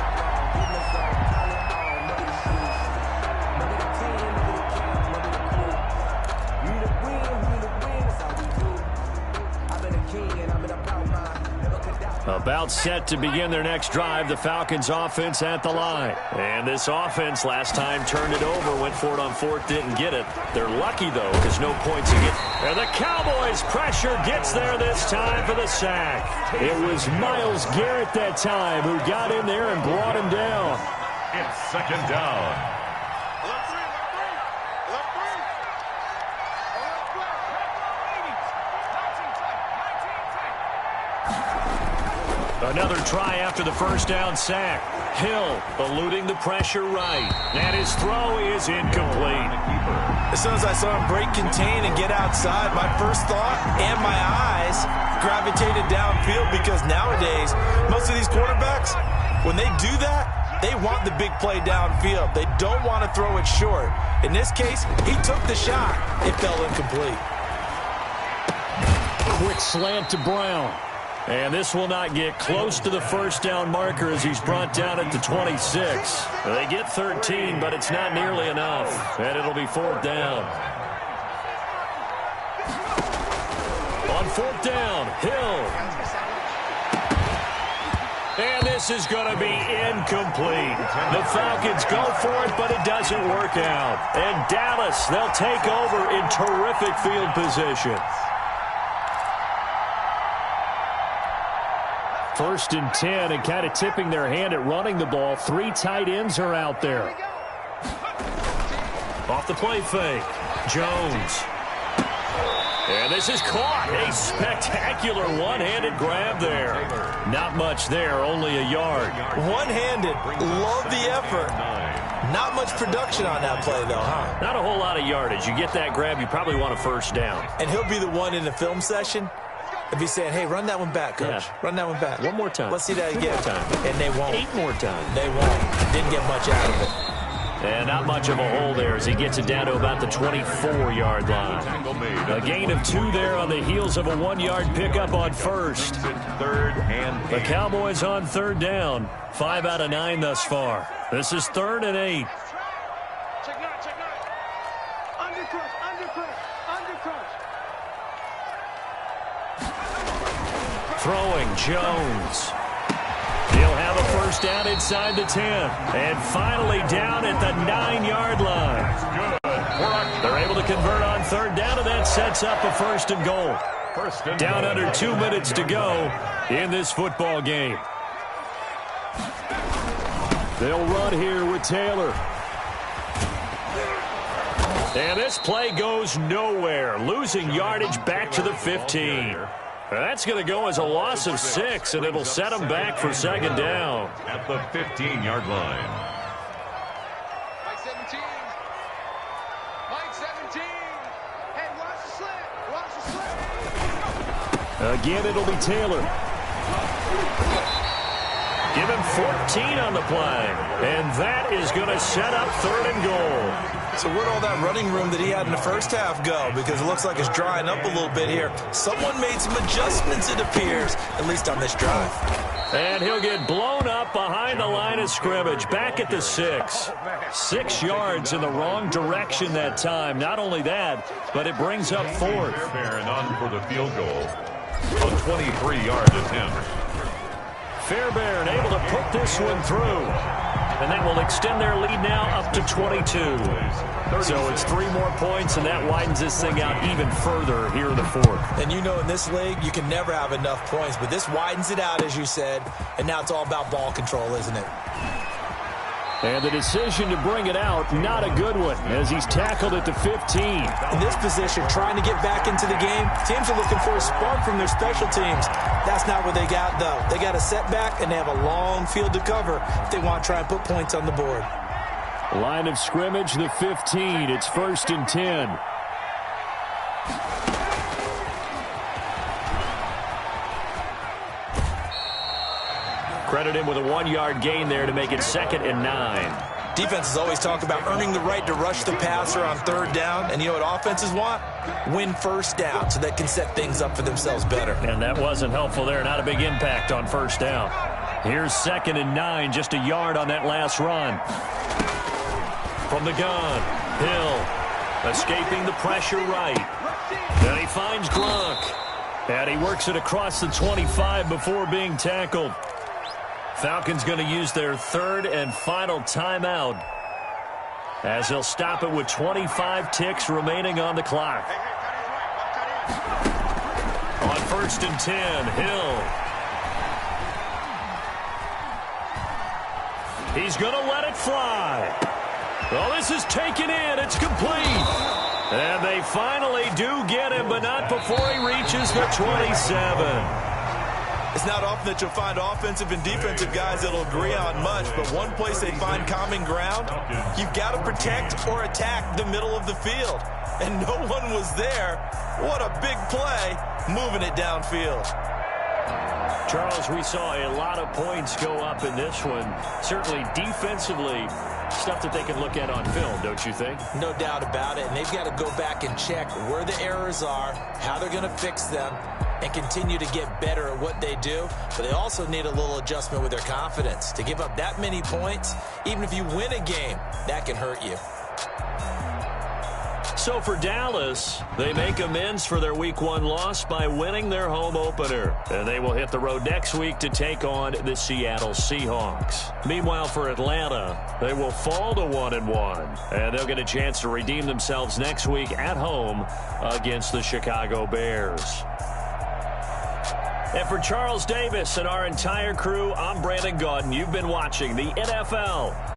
About set to begin their next drive, the Falcons offense at the line. And this offense last time turned it over, went for it on 4th, didn't get it. They're lucky, though, because no points to get. And the Cowboys' pressure gets there this time for the sack. It was Myles Garrett that time who got in there and brought him down. It's 2nd down. Another try after the first down sack. Hill eluding the pressure right. And his throw is incomplete. As soon as I saw him break contain and get outside, my first thought and my eyes gravitated downfield, because nowadays, most of these quarterbacks, when they do that, they want the big play downfield. They don't want to throw it short. In this case, he took the shot. It fell incomplete. Quick slant to Brown. And this will not get close to the first down marker as he's brought down at the 26. They get 13, but it's not nearly enough. And it'll be 4th down. On 4th down, Hill. And this is going to be incomplete. The Falcons go for it, but it doesn't work out. And Dallas, they'll take over in terrific field position. 1st and 10, and kind of tipping their hand at running the ball. 3 tight ends are out there. Off the play fake, Jones. And this is caught. A spectacular one-handed grab there. Not much there, only a yard. One-handed. Love the effort. Not much production on that play, though, huh? Not a whole lot of yardage. You get that grab, you probably want a first down. And he'll be the one in the film session If he's saying, hey, run that one back, Coach. Yeah. Run that one back. One more time. Let's see that 2 again. more times. And they won't. 8 more times. They won't. Didn't get much out of it. And not much of a hole there as he gets it down to about the 24-yard line. A gain of 2 there on the heels of a 1-yard pickup on first. The Cowboys on 3rd down. 5 out of 9 thus far. This is 3rd and 8. Check 9, check 9. Undercrush. Throwing Jones. He'll have a first down inside the 10. And finally down at the 9-yard line. They're able to convert on 3rd down, and that sets up a 1st and goal. Down under 2 minutes to go in this football game. They'll run here with Taylor. And this play goes nowhere. Losing yardage back to the 15. That's going to go as a loss of 6, and it'll set them back for 2nd down. At the 15-yard line. Mike 17. Hey, watch the slit. Again, it'll be Taylor. Give him 14 on the play. And that is going to set up 3rd and goal. So where'd all that running room that he had in the first half go? Because it looks like it's drying up a little bit here. Someone made some adjustments, it appears, at least on this drive. And he'll get blown up behind the line of scrimmage, back at the 6. 6 yards in the wrong direction that time. Not only that, but it brings up 4th. Fairbairn on for the field goal. A 23-yard attempt. Fairbairn able to put this one through. And that will extend their lead now up to 22. So it's 3 more points, and that widens this thing out even further here in the 4th. And you know in this league, you can never have enough points, but this widens it out, as you said, and now it's all about ball control, isn't it? And the decision to bring it out, not a good one, as he's tackled at the 15. In this position, trying to get back into the game, teams are looking for a spark from their special teams. That's not what they got, though. They got a setback, and they have a long field to cover if they want to try and put points on the board. Line of scrimmage, the 15. It's 1st and 10. Credit him with a 1-yard gain there to make it 2nd and 9. Defenses always talk about earning the right to rush the passer on 3rd down. And you know what offenses want? Win 1st down so they can set things up for themselves better. And that wasn't helpful there. Not a big impact on 1st down. Here's 2nd and 9, just a yard on that last run. From the gun, Hill escaping the pressure right. And he finds Gronk. And he works it across the 25 before being tackled. Falcons going to use their 3rd and final timeout as they'll stop it with 25 ticks remaining on the clock. On 1st and 10, Hill. He's going to let it fly. Well, this is taken in. It's complete. And they finally do get him, but not before he reaches the 27. It's not often that you'll find offensive and defensive guys that'll agree on much, but one place they find common ground, you've got to protect or attack the middle of the field. And no one was there. What a big play, moving it downfield. Charles, we saw a lot of points go up in this one. Certainly defensively, stuff that they can look at on film, don't you think? No doubt about it. And they've got to go back and check where the errors are, how they're going to fix them, and continue to get better at what they do. But they also need a little adjustment with their confidence. To give up that many points, even if you win a game, that can hurt you. So for Dallas, they make amends for their Week 1 loss by winning their home opener. And they will hit the road next week to take on the Seattle Seahawks. Meanwhile, for Atlanta, they will fall to 1-1. And they'll get a chance to redeem themselves next week at home against the Chicago Bears. And for Charles Davis and our entire crew, I'm Brandon Gaudin. You've been watching the NFL